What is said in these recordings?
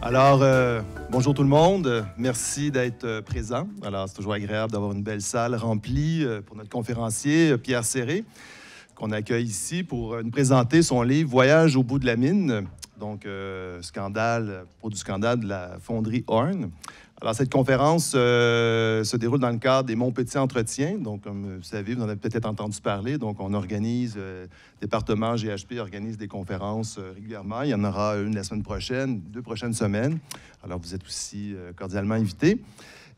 Alors, bonjour tout le monde. Merci d'être présent. Alors, c'est toujours agréable d'avoir une belle salle remplie pour notre conférencier Pierre Serré, qu'on accueille ici pour nous présenter son livre « Voyage au bout de la mine ». Donc, scandale, pour du scandale de la fonderie Horn. Alors, cette conférence se déroule dans le cadre des Mon Petit Entretiens. Donc, comme vous savez, vous en avez peut-être entendu parler. Donc, on organise, département GHP organise des conférences régulièrement. Il y en aura une la semaine prochaine, 2 prochaines semaines. Alors, vous êtes aussi cordialement invités.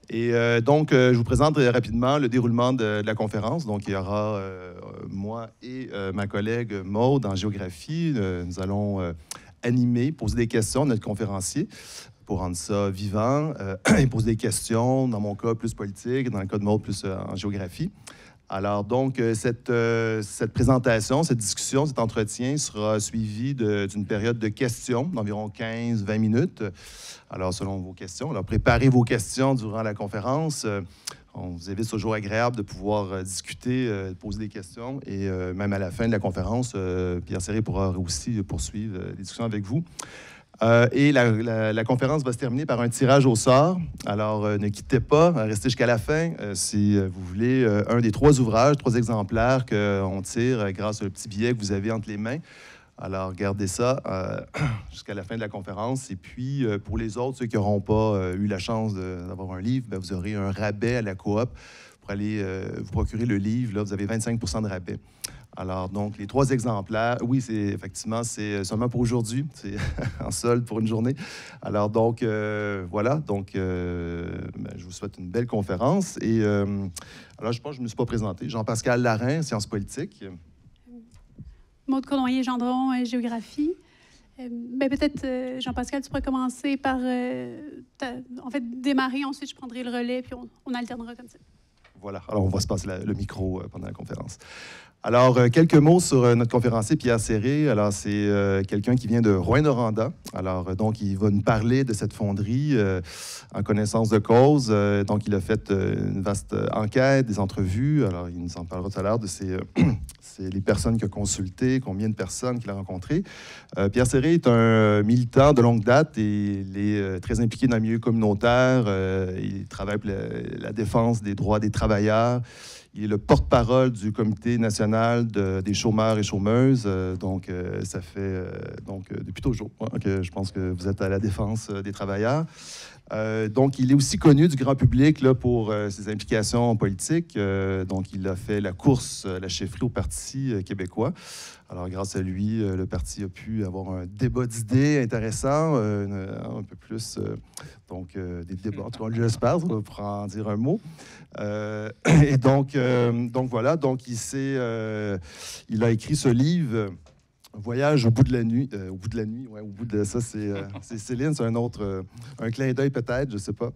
Et donc, je vous présente rapidement le déroulement de la conférence. Donc, il y aura moi et ma collègue Maude en géographie. Nous allons animer, poser des questions à notre conférencier pour rendre ça vivant et poser des questions, dans mon cas, plus politique, dans le cas de Maude, plus en géographie. Alors, donc, cette présentation, cette discussion, cet entretien sera suivi d'une période de questions d'environ 15-20 minutes. Alors, selon vos questions. Alors, préparez vos questions durant la conférence. On vous invite, c'est toujours agréable de pouvoir discuter, poser des questions. Et même à la fin de la conférence, Pierre Serré pourra aussi poursuivre les discussions avec vous. Et la conférence va se terminer par un tirage au sort. Alors, ne quittez pas, restez jusqu'à la fin. Si vous voulez un des 3 ouvrages, 3 exemplaires qu'on tire grâce au petit billet que vous avez entre les mains. Alors, gardez ça jusqu'à la fin de la conférence. Et puis, pour les autres, ceux qui n'auront pas eu la chance d'avoir un livre, bien, vous aurez un rabais à la coop pour aller vous procurer le livre. Là, vous avez 25 % de rabais. Alors, donc, les 3 exemplaires, oui, effectivement, c'est seulement pour aujourd'hui. C'est en solde pour une journée. Alors, donc, voilà. Donc, je vous souhaite une belle conférence. Et alors, je pense que je ne me suis pas présenté. Jean-Pascal Larin, sciences politiques. Maude Cournoyer-Gendron, géographie. Peut-être, Jean-Pascal, tu pourrais commencer par, en fait, démarrer. Ensuite, je prendrai le relais, puis on alternera comme ça. Voilà. Alors, on va se passer le micro pendant la conférence. Alors, quelques mots sur notre conférencier Pierre Serré. Alors, c'est quelqu'un qui vient de Rouyn-Noranda. Alors, donc, il va nous parler de cette fonderie en connaissance de cause. Donc, il a fait une vaste enquête, des entrevues. Alors, il nous en parlera tout à l'heure de les personnes qu'il a consultées, combien de personnes qu'il a rencontrées. Pierre Serré est un militant de longue date et il est très impliqué dans le milieu communautaire. Il travaille pour la défense des droits des travailleurs. Il est le porte-parole du Comité national des chômeurs et chômeuses. Donc, ça fait depuis toujours que je pense que vous êtes à la défense des travailleurs. Donc, il est aussi connu du grand public là, pour ses implications politiques. Donc, il a fait la course, la chefferie au Parti québécois. Alors, grâce à lui, le parti a pu avoir un débat d'idées intéressant, un peu plus, des débats, en tout cas, j'espère, pour en dire un mot. Et donc voilà, donc il a écrit ce livre, Voyage au bout de la nuit. Au bout de la nuit, ouais, au bout de ça, c'est Céline, c'est un clin d'œil peut-être, je ne sais pas,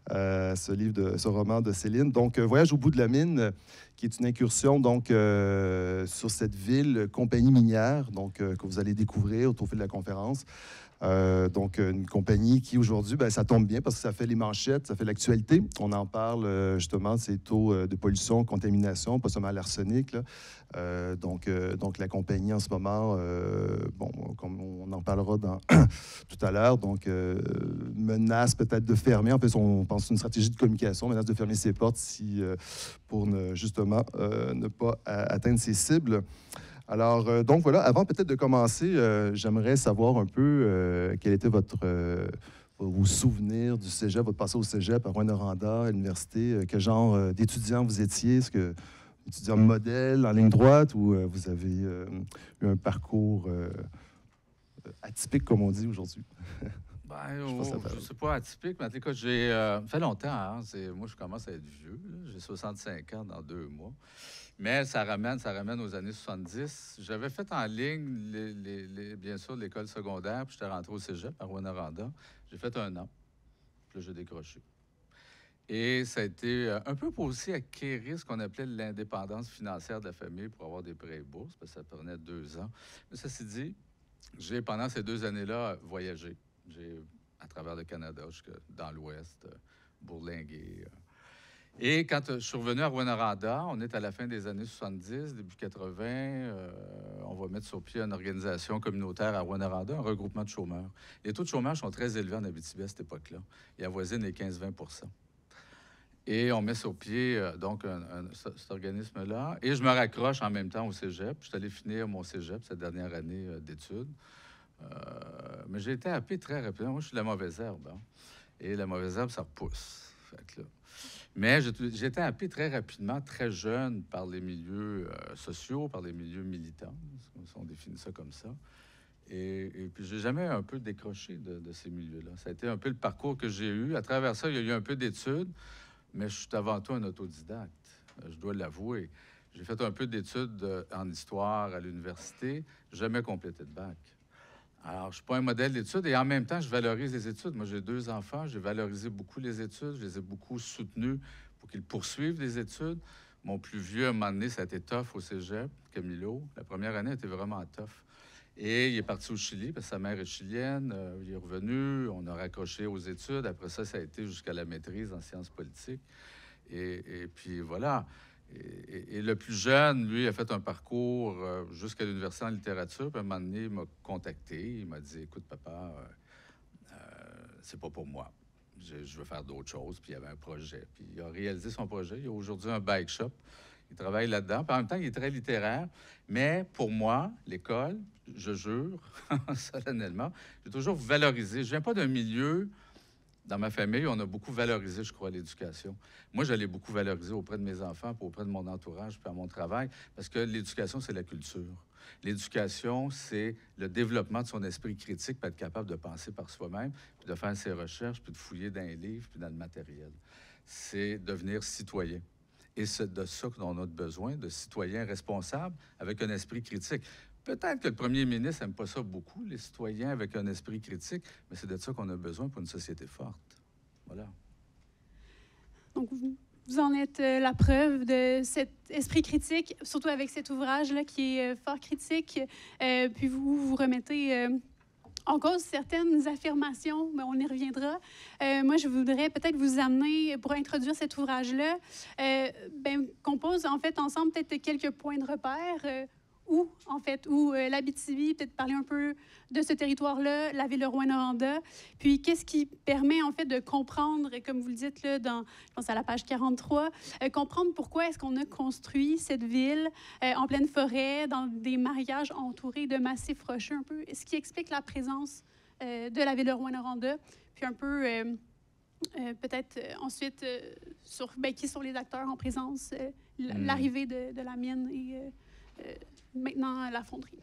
ce roman de Céline. Donc, Voyage au bout de la mine, qui est une incursion donc sur cette ville, compagnie minière, donc que vous allez découvrir au fil de la conférence. Donc, une compagnie qui, aujourd'hui, ça tombe bien parce que ça fait les manchettes, ça fait l'actualité. On en parle, justement, de ces taux de pollution, contamination, pas seulement l'arsenic. Donc, la compagnie, en ce moment, comme on en parlera tout à l'heure, donc, menace peut-être de fermer. En fait, on pense une stratégie de communication, menace de fermer ses portes pour justement ne pas atteindre ses cibles. Alors, donc voilà, avant peut-être de commencer, j'aimerais savoir un peu quel était vos souvenirs du cégep, votre passage au cégep à Rouyn-Noranda, à l'université. Quel genre d'étudiant vous étiez? Est-ce que étudiant modèle, en ligne droite, ou vous avez eu un parcours atypique, comme on dit aujourd'hui? Je ne sais pas atypique, mais en tout cas, j'ai fait longtemps. Hein, moi, je commence à être vieux. J'ai 65 ans dans 2 mois. Mais ça ramène aux années 70. J'avais fait en ligne, bien sûr, l'école secondaire, puis j'étais rentré au cégep à Rouyn-Noranda. J'ai fait 1 an, puis là, j'ai décroché. Et ça a été un peu pour aussi acquérir ce qu'on appelait l'indépendance financière de la famille pour avoir des prêts et bourses, parce que ça prenait 2 ans. Mais ceci dit, j'ai, pendant ces 2 années-là, voyagé. J'ai, à travers le Canada, jusque dans l'Ouest, bourlingué. Et quand je suis revenu à Rouyn-Noranda, on est à la fin des années 70, début 80, on va mettre sur pied une organisation communautaire à Rouyn-Noranda, un regroupement de chômeurs. Les taux de chômage sont très élevés en Abitibi à cette époque-là. Ils avoisinent les 15-20 %. Et on met sur pied donc cet organisme-là. Et je me raccroche en même temps au cégep. Je suis allé finir mon cégep cette dernière année d'études. Mais j'ai été happé très rapidement. Moi, je suis de la mauvaise herbe. Hein? Et la mauvaise herbe, ça repousse. Fait que là, mais j'ai été happé très rapidement, très jeune, par les milieux sociaux, par les milieux militants, si on définit ça comme ça. Et puis, j'ai jamais un peu décroché de ces milieux-là. Ça a été un peu le parcours que j'ai eu. À travers ça, il y a eu un peu d'études, mais je suis avant tout un autodidacte, je dois l'avouer. J'ai fait un peu d'études en histoire à l'université, jamais complété de bac. Alors, je ne suis pas un modèle d'études et en même temps, je valorise les études. Moi, j'ai 2 enfants, j'ai valorisé beaucoup les études, je les ai beaucoup soutenus pour qu'ils poursuivent les études. Mon plus vieux, à un moment donné, ça a été tough au cégep, Camilo. La première année était vraiment tough. Et il est parti au Chili parce que sa mère est chilienne. Il est revenu, on a raccroché aux études. Après ça, ça a été jusqu'à la maîtrise en sciences politiques. Et puis voilà. Et le plus jeune, lui, a fait un parcours jusqu'à l'université en littérature. Puis à un moment donné, il m'a contacté. Il m'a dit, écoute, papa, c'est pas pour moi. Je veux faire d'autres choses. Puis il y avait un projet. Puis il a réalisé son projet. Il a aujourd'hui un bike shop. Il travaille là-dedans. Puis en même temps, il est très littéraire. Mais pour moi, l'école, je jure, solennellement, j'ai toujours valorisé. Je viens pas d'un milieu... Dans ma famille, on a beaucoup valorisé, je crois, l'éducation. Moi, je l'ai beaucoup valorisé auprès de mes enfants, puis auprès de mon entourage, puis à mon travail, parce que l'éducation, c'est la culture. L'éducation, c'est le développement de son esprit critique, puis être capable de penser par soi-même, puis de faire ses recherches, puis de fouiller dans les livres, puis dans le matériel. C'est devenir citoyen. Et c'est de ça qu'on a besoin, de citoyens responsables avec un esprit critique. Peut-être que le premier ministre n'aime pas ça beaucoup, les citoyens avec un esprit critique, mais c'est de ça qu'on a besoin pour une société forte. Voilà. Donc, vous en êtes la preuve de cet esprit critique, surtout avec cet ouvrage-là qui est fort critique. Puis vous remettez en cause certaines affirmations, mais on y reviendra. Moi, je voudrais peut-être vous amener, pour introduire cet ouvrage-là, qu'on pose en fait ensemble peut-être quelques points de repère. Où l'Abitibi, peut-être parler un peu de ce territoire-là, la ville de Rouyn-Noranda, puis qu'est-ce qui permet, en fait, de comprendre, comme vous le dites, là, je pense à la page 43, comprendre pourquoi est-ce qu'on a construit cette ville en pleine forêt, dans des mariages entourés de massifs rocheux, un peu, ce qui explique la présence de la ville de Rouyn-Noranda, puis un peu... peut-être ensuite sur qui sont les acteurs en présence, l'arrivée de la mine et maintenant la fonderie.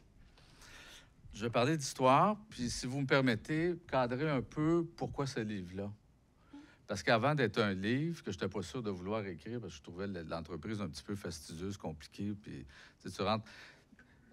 Je vais parler d'histoire, puis si vous me permettez, cadrer un peu pourquoi ce livre-là. Parce qu'avant d'être un livre, que je n'étais pas sûr de vouloir écrire, parce que je trouvais l'entreprise un petit peu fastidieuse, compliquée, puis tu rentres...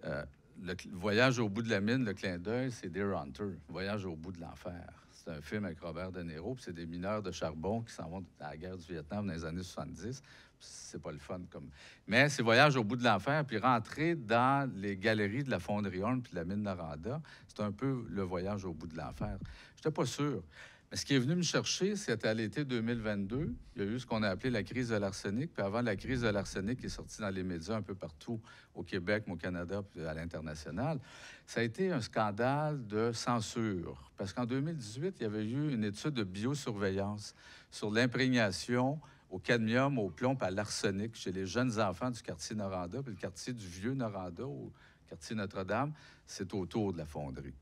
le voyage au bout de la mine, le clin d'œil, c'est Deer Hunter, Voyage au bout de l'enfer. C'est un film avec Robert De Niro, puis c'est des mineurs de charbon qui s'en vont à la guerre du Vietnam dans les années 70. C'est pas le fun comme... Mais c'est Voyage au bout de l'enfer, puis rentrer dans les galeries de la fonderie Horn puis de la mine Noranda, c'est un peu le voyage au bout de l'enfer. J'étais pas sûr. Mais ce qui est venu me chercher, c'était à l'été 2022. Il y a eu ce qu'on a appelé la crise de l'arsenic. Puis avant la crise de l'arsenic qui est sortie dans les médias un peu partout, au Québec, au Canada, puis à l'international, ça a été un scandale de censure. Parce qu'en 2018, il y avait eu une étude de biosurveillance sur l'imprégnation au cadmium, au plomb, à l'arsenic chez les jeunes enfants du quartier Noranda. Puis le quartier du vieux Noranda, au quartier Notre-Dame, c'est autour de la fonderie.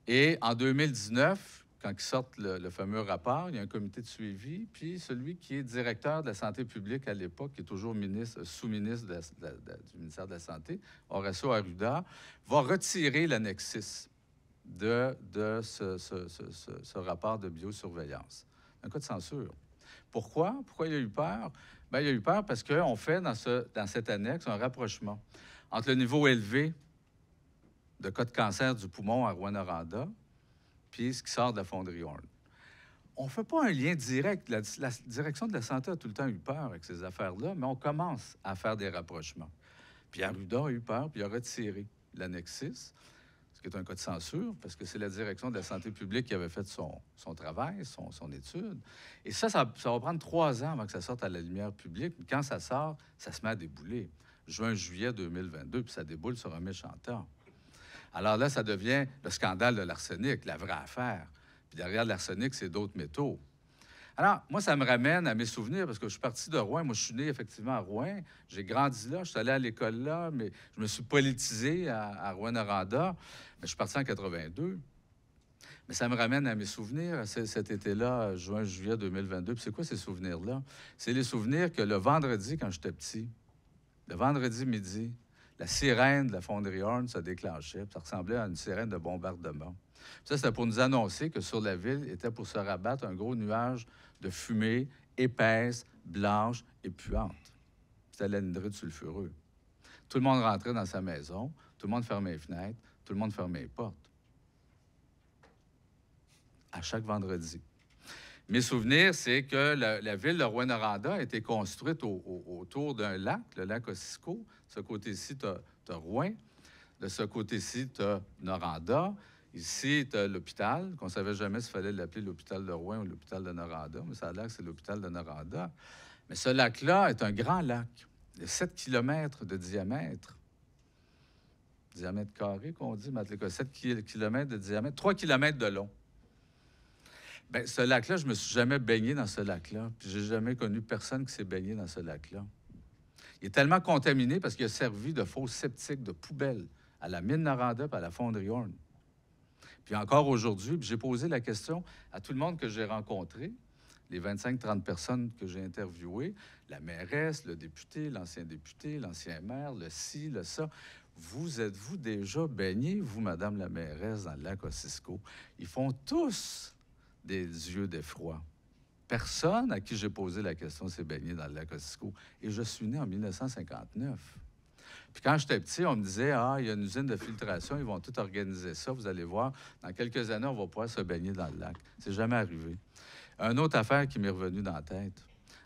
Et en 2019... quand ils sortent le fameux rapport, il y a un comité de suivi, puis celui qui est directeur de la santé publique à l'époque, qui est toujours sous-ministre du ministère de la Santé, Horacio Arruda, va retirer l'annexe 6 de ce rapport de biosurveillance. Un cas de censure. Pourquoi? Pourquoi il a eu peur? Bien, il a eu peur parce qu'on fait dans cette annexe un rapprochement entre le niveau élevé de cas de cancer du poumon à Rouyn-Noranda puis ce qui sort de la fonderie Horn. On ne fait pas un lien direct. La direction de la santé a tout le temps eu peur avec ces affaires-là, mais on commence à faire des rapprochements. Puis Arruda a eu peur, puis il a retiré l'annexe 6. Ce qui est un cas de censure, parce que c'est la direction de la santé publique qui avait fait son travail, son étude. Et ça va prendre 3 ans avant que ça sorte à la lumière publique. Mais quand ça sort, ça se met à débouler. Juin-juillet 2022, puis ça déboule sur un méchant temps. Alors là, ça devient le scandale de l'arsenic, la vraie affaire. Puis derrière l'arsenic, c'est d'autres métaux. Alors, moi, ça me ramène à mes souvenirs, parce que je suis parti de Rouen. Moi, je suis né effectivement à Rouen. J'ai grandi là, je suis allé à l'école là, mais je me suis politisé à Rouyn-Noranda. Mais je suis parti en 82. Mais ça me ramène à mes souvenirs, cet été-là, juin-juillet 2022. Puis c'est quoi ces souvenirs-là? C'est les souvenirs que le vendredi, quand j'étais petit, le vendredi midi, la sirène de la fonderie Horn se déclenchait. Puis ça ressemblait à une sirène de bombardement. Puis ça, c'était pour nous annoncer que sur la ville était pour se rabattre un gros nuage de fumée épaisse, blanche et puante. C'était l'anhydride sulfureux. Tout le monde rentrait dans sa maison, tout le monde fermait les fenêtres, tout le monde fermait les portes. À chaque vendredi. Mes souvenirs, c'est que la ville de Rouyn-Noranda a été construite autour d'un lac, le lac Ossisco. De ce côté-ci, tu as Rouen. De ce côté-ci, tu as Noranda. Ici, tu as l'hôpital, qu'on ne savait jamais s'il fallait l'appeler l'hôpital de Rouen ou l'hôpital de Noranda, mais ça a l'air que c'est l'hôpital de Noranda. Mais ce lac-là est un grand lac. Il y a 7 km de diamètre. Diamètre carré, qu'on dit, mais 7 km de diamètre, 3 km de long. Bien, ce lac-là, je ne me suis jamais baigné dans ce lac-là. Puis j'ai jamais connu personne qui s'est baigné dans ce lac-là. Il est tellement contaminé parce qu'il a servi de fosse septique, de poubelle à la mine Noranda et à la fonderie Horn. Puis encore aujourd'hui, j'ai posé la question à tout le monde que j'ai rencontré, les 25-30 personnes que j'ai interviewées, la mairesse, le député, l'ancien maire, le ci, le ça. Vous êtes-vous déjà baigné, vous, Madame la mairesse, dans le lac Ossisco? Ils font tous des yeux d'effroi. Personne à qui j'ai posé la question s'est baigné dans le lac Ossisco. Et je suis né en 1959. Puis quand j'étais petit, on me disait, il y a une usine de filtration, ils vont tout organiser ça, vous allez voir. Dans quelques années, on va pouvoir se baigner dans le lac. C'est jamais arrivé. Une autre affaire qui m'est revenue dans la tête.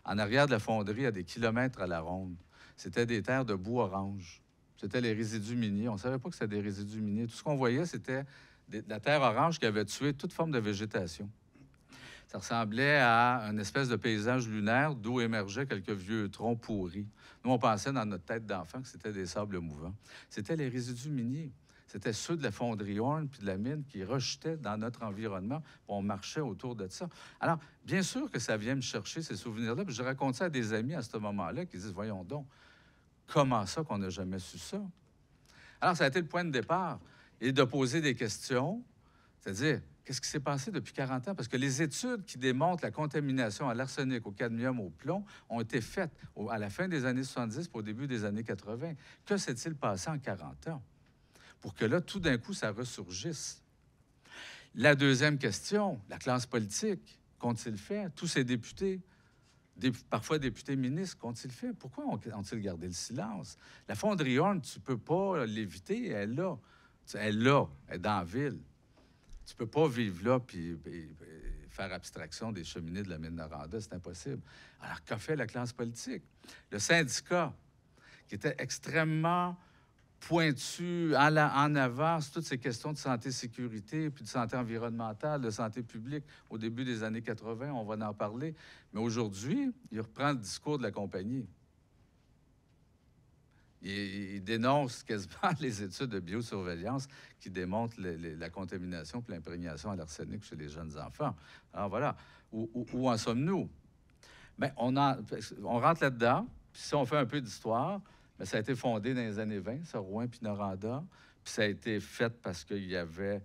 En arrière de la fonderie, à des kilomètres à la ronde, c'était des terres de boue orange. C'était les résidus miniers. On ne savait pas que c'était des résidus miniers. Tout ce qu'on voyait, c'était de la terre orange qui avait tué toute forme de végétation. Ça ressemblait à une espèce de paysage lunaire d'où émergeaient quelques vieux troncs pourris. Nous, on pensait dans notre tête d'enfant que c'était des sables mouvants. C'était les résidus miniers. C'était ceux de la fonderie Horn puis de la mine qui rejetaient dans notre environnement. On marchait autour de ça. Alors, bien sûr que ça vient me chercher, ces souvenirs-là. Puis je raconte ça à des amis à ce moment-là qui disent, voyons donc, comment ça qu'on n'a jamais su ça? Alors, ça a été le point de départ. Et de poser des questions, c'est-à-dire, qu'est-ce qui s'est passé depuis 40 ans? Parce que les études qui démontrent la contamination à l'arsenic, au cadmium, au plomb, ont été faites à la fin des années 70 pour au début des années 80. Que s'est-il passé en 40 ans? Pour que là, tout d'un coup, ça ressurgisse. La deuxième question, la classe politique, qu'ont-ils fait? Tous ces députés, parfois députés ministres, qu'ont-ils fait? Pourquoi ont-ils gardé le silence? La fonderie Horn, tu ne peux pas l'éviter, elle est là. Elle est là, elle est dans la ville. Tu ne peux pas vivre là puis faire abstraction des cheminées de la mine Noranda, c'est impossible. Alors, qu'a fait la classe politique? Le syndicat, qui était extrêmement pointu en avant sur toutes ces questions de santé-sécurité, puis de santé environnementale, de santé publique, au début des années 80, on va en parler. Mais aujourd'hui, il reprend le discours de la compagnie. Il dénonce quasiment les études de biosurveillance qui démontrent la contamination et l'imprégnation à l'arsenic chez les jeunes enfants. Alors voilà, où en sommes-nous? Bien, on rentre là-dedans, puis si on fait un peu d'histoire, bien, ça a été fondé dans les années 20, ça, Rouen puis Noranda, puis ça a été fait parce qu'il y avait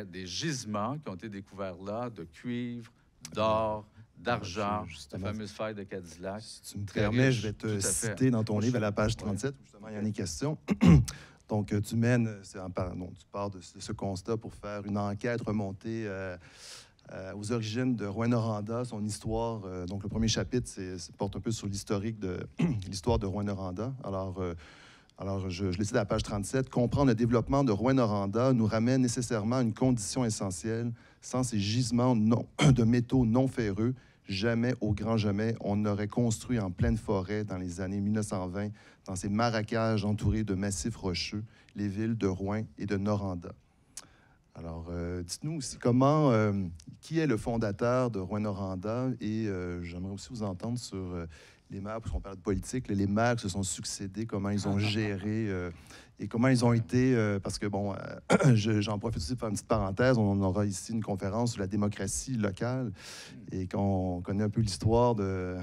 des gisements qui ont été découverts là, de cuivre, d'or, d'argent, la fameuse faille de Cadillac. Si tu me permets, je vais te citer dans ton livre à la page 37, où justement il y a des questions. Donc, tu mènes, tu pars de ce constat pour faire une enquête remontée aux origines de Rouyn-Noranda, son histoire. Donc, le premier chapitre porte un peu sur l'historique de l'histoire de Rouyn-Noranda. Alors, je le cite à la page 37. « Comprendre le développement de Rouyn-Noranda nous ramène nécessairement à une condition essentielle. Sans ces gisements de métaux non ferreux, jamais, au grand jamais, on n'aurait construit en pleine forêt dans les années 1920, dans ces marécages entourés de massifs rocheux, les villes de Rouyn et de Noranda. Alors, dites-nous aussi qui est le fondateur de Rouyn-Noranda et j'aimerais aussi vous entendre sur les maires, parce qu'on parle de politique, les maires qui se sont succédés, comment ils ont géré et comment ils ont été, parce que bon, j'en profite aussi pour faire une petite parenthèse, on aura ici une conférence sur la démocratie locale et quand on connaît un peu l'histoire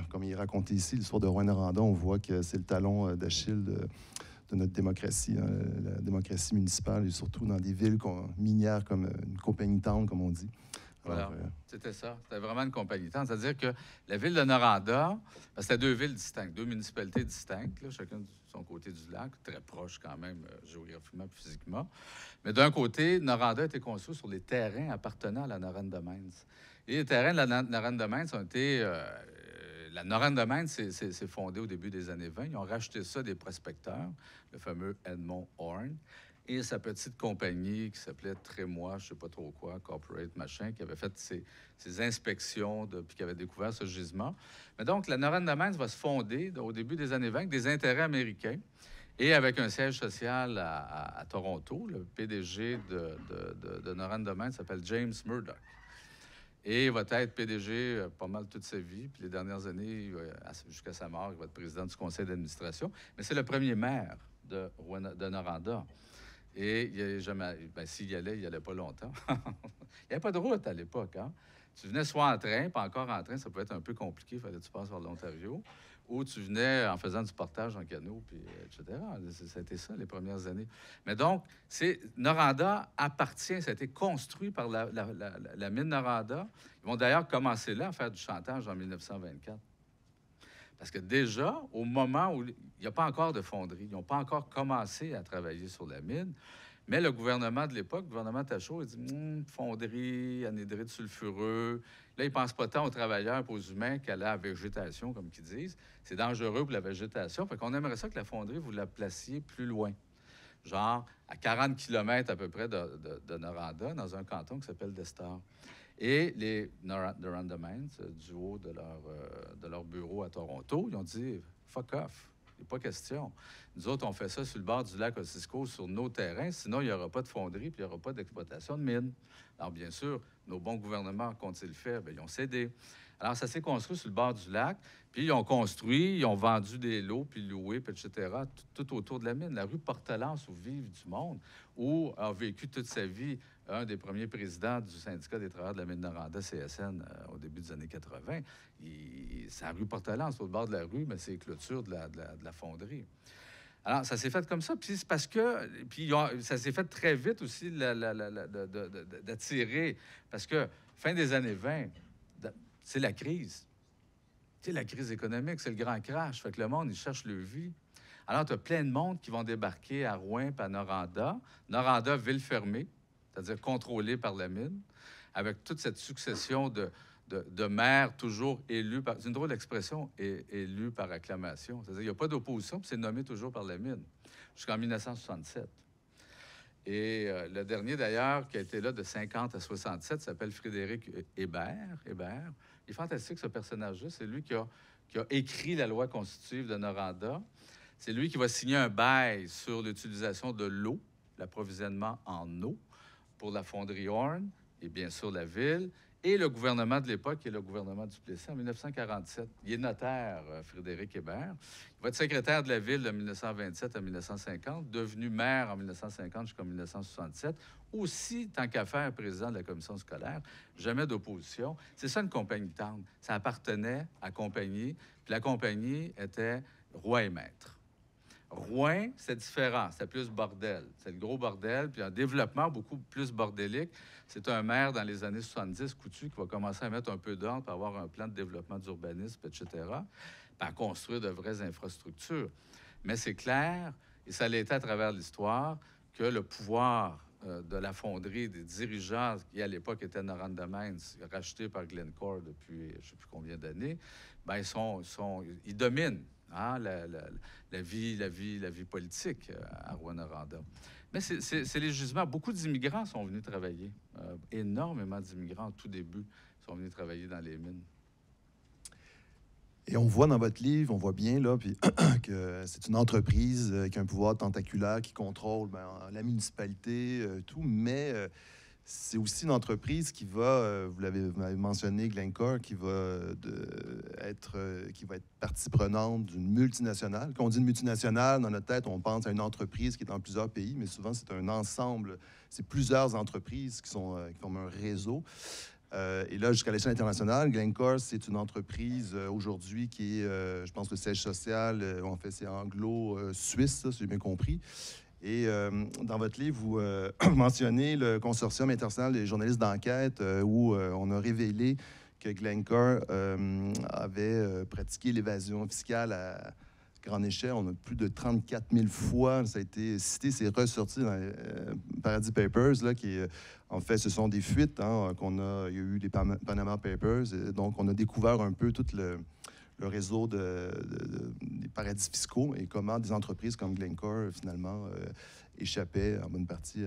comme il est raconté ici, l'histoire de Rouyn-Noranda, on voit que c'est le talon d'Achille de notre démocratie, hein, la démocratie municipale, et surtout dans des villes minières comme une compagnie town, comme on dit. Voilà, c'était ça. C'était vraiment une compagnie town. C'est-à-dire que la ville de Noranda, c'était deux villes distinctes, deux municipalités distinctes, là, chacun de son côté du lac, très proche quand même géographiquement et physiquement. Mais d'un côté, Noranda a été construit sur les terrains appartenant à la Noranda Mines. Et les terrains de la Noranda Mines ont été... la Noranda Mines s'est fondée au début des années 20. Ils ont racheté ça des prospecteurs, le fameux Edmond Horn, et sa petite compagnie qui s'appelait Trémois, je ne sais pas trop quoi, Corporate Machin, qui avait fait ses inspections, puis qui avait découvert ce gisement. Mais donc, la Noranda Mines va se fonder au début des années 20 avec des intérêts américains et avec un siège social à Toronto. Le PDG de Noranda Mines s'appelle James Murdoch. Et il va être PDG pas mal toute sa vie. Puis les dernières années, jusqu'à sa mort, il va être président du conseil d'administration. Mais c'est le premier maire de Noranda. Et il jamais, s'il y allait, il n'y allait pas longtemps. Il n'y avait pas de route à l'époque. Hein? Tu venais soit en train, pas encore en train, ça pouvait être un peu compliqué, il fallait que tu passes par l'Ontario, ou tu venais en faisant du portage en canot, puis etc. C'était ça, les premières années. Mais donc, Noranda appartient, ça a été construit par la mine Noranda. Ils vont d'ailleurs commencer là à faire du chantage en 1924. Parce que déjà, au moment où il n'y a pas encore de fonderie, ils n'ont pas encore commencé à travailler sur la mine, mais le gouvernement de l'époque, le gouvernement Tachereau, il dit fonderie, anhydride sulfureux. Là, ils ne pensent pas tant aux travailleurs et aux humains qu'à la végétation, comme ils disent. C'est dangereux pour la végétation. Fait qu'on aimerait ça que la fonderie, vous la placiez plus loin. Genre à 40 km à peu près de Noranda, dans un canton qui s'appelle Destar. Et les Noranda Mines, du haut de leur bureau à Toronto, ils ont dit « fuck off ». Il n'y a pas question. Nous autres, on fait ça sur le bord du lac Ossisco, sur nos terrains, sinon il n'y aura pas de fonderie puis il n'y aura pas d'exploitation de mines. Alors, bien sûr, nos bons gouvernements, qu'ont-ils fait? Bien, ils ont cédé. Alors, ça s'est construit sur le bord du lac, puis ils ont construit, ils ont vendu des lots, puis loué, puis etc., tout autour de la mine. La rue Portelance, où vivent du monde, où a vécu toute sa vie un des premiers présidents du syndicat des travailleurs de la mine Noranda, CSN, au début des années 80. C'est la rue Portelance, au bord de la rue, mais c'est les clôtures de la fonderie. Alors, ça s'est fait comme ça. Puis c'est parce que... Puis ça s'est fait très vite aussi d'attirer. Parce que fin des années 20, c'est la crise. C'est la crise économique, c'est le grand crash. Fait que le monde, il cherche le vie. Alors, tu as plein de monde qui vont débarquer à Rouyn et à Noranda. Noranda, ville fermée, c'est-à-dire contrôlée par la mine, avec toute cette succession de maires toujours élus par... C'est une drôle d'expression, élus par acclamation. C'est-à-dire qu'il n'y a pas d'opposition, puis c'est nommé toujours par la mine, jusqu'en 1967. Et le dernier, d'ailleurs, qui a été là de 50 à 67, s'appelle Frédéric Hébert. Il est fantastique, ce personnage-là. C'est lui qui a écrit la loi constitutive de Noranda. C'est lui qui va signer un bail sur l'utilisation de l'eau, l'approvisionnement en eau, pour la fonderie Horn et bien sûr la ville, et le gouvernement de l'époque, qui est le gouvernement du Plessis, en 1947. Il est notaire, Frédéric Hébert. Il va être secrétaire de la ville de 1927 à 1950, devenu maire en 1950 jusqu'en 1967. Aussi, tant qu'à faire, président de la commission scolaire, jamais d'opposition. C'est ça une compagnie town. Ça appartenait à compagnie, puis la compagnie était roi et maître. Rouyn, c'est différent, c'est plus bordel. C'est le gros bordel, puis un développement beaucoup plus bordélique. C'est un maire dans les années 70, Coutu, qui va commencer à mettre un peu d'ordre pour avoir un plan de développement d'urbanisme, etc., puis à construire de vraies infrastructures. Mais c'est clair, et ça l'était à travers l'histoire, que le pouvoir de la fonderie, des dirigeants, qui à l'époque étaient Noranda Mines, rachetés par Glencore depuis je ne sais plus combien d'années, bien, ils dominent. Hein, la vie politique à Rouyn-Noranda. Mais c'est les gisements. Beaucoup d'immigrants sont venus travailler. Énormément d'immigrants, au tout début, sont venus travailler dans les mines. Et on voit dans votre livre, on voit bien là, puis que c'est une entreprise qui a un pouvoir tentaculaire, qui contrôle la municipalité, tout, mais c'est aussi une entreprise qui va, vous l'avez mentionné, Glencore, qui va être partie prenante d'une multinationale. Quand on dit une multinationale, dans notre tête, on pense à une entreprise qui est dans plusieurs pays, mais souvent c'est un ensemble, c'est plusieurs entreprises qui forment un réseau. Et là, jusqu'à l'échelle internationale, Glencore, c'est une entreprise aujourd'hui qui est, je pense, le siège social, en fait, c'est anglo-suisse, si j'ai bien compris. Et dans votre livre, vous mentionnez le Consortium international des journalistes d'enquête où on a révélé que Glencore avait pratiqué l'évasion fiscale à grande échelle. On a plus de 34 000 fois, ça a été cité, c'est ressorti dans les Paradis Papers, là, qui en fait, ce sont des fuites hein, il y a eu les Panama Papers, et donc on a découvert un peu tout le réseau des paradis fiscaux et comment des entreprises comme Glencore, finalement, échappaient en bonne partie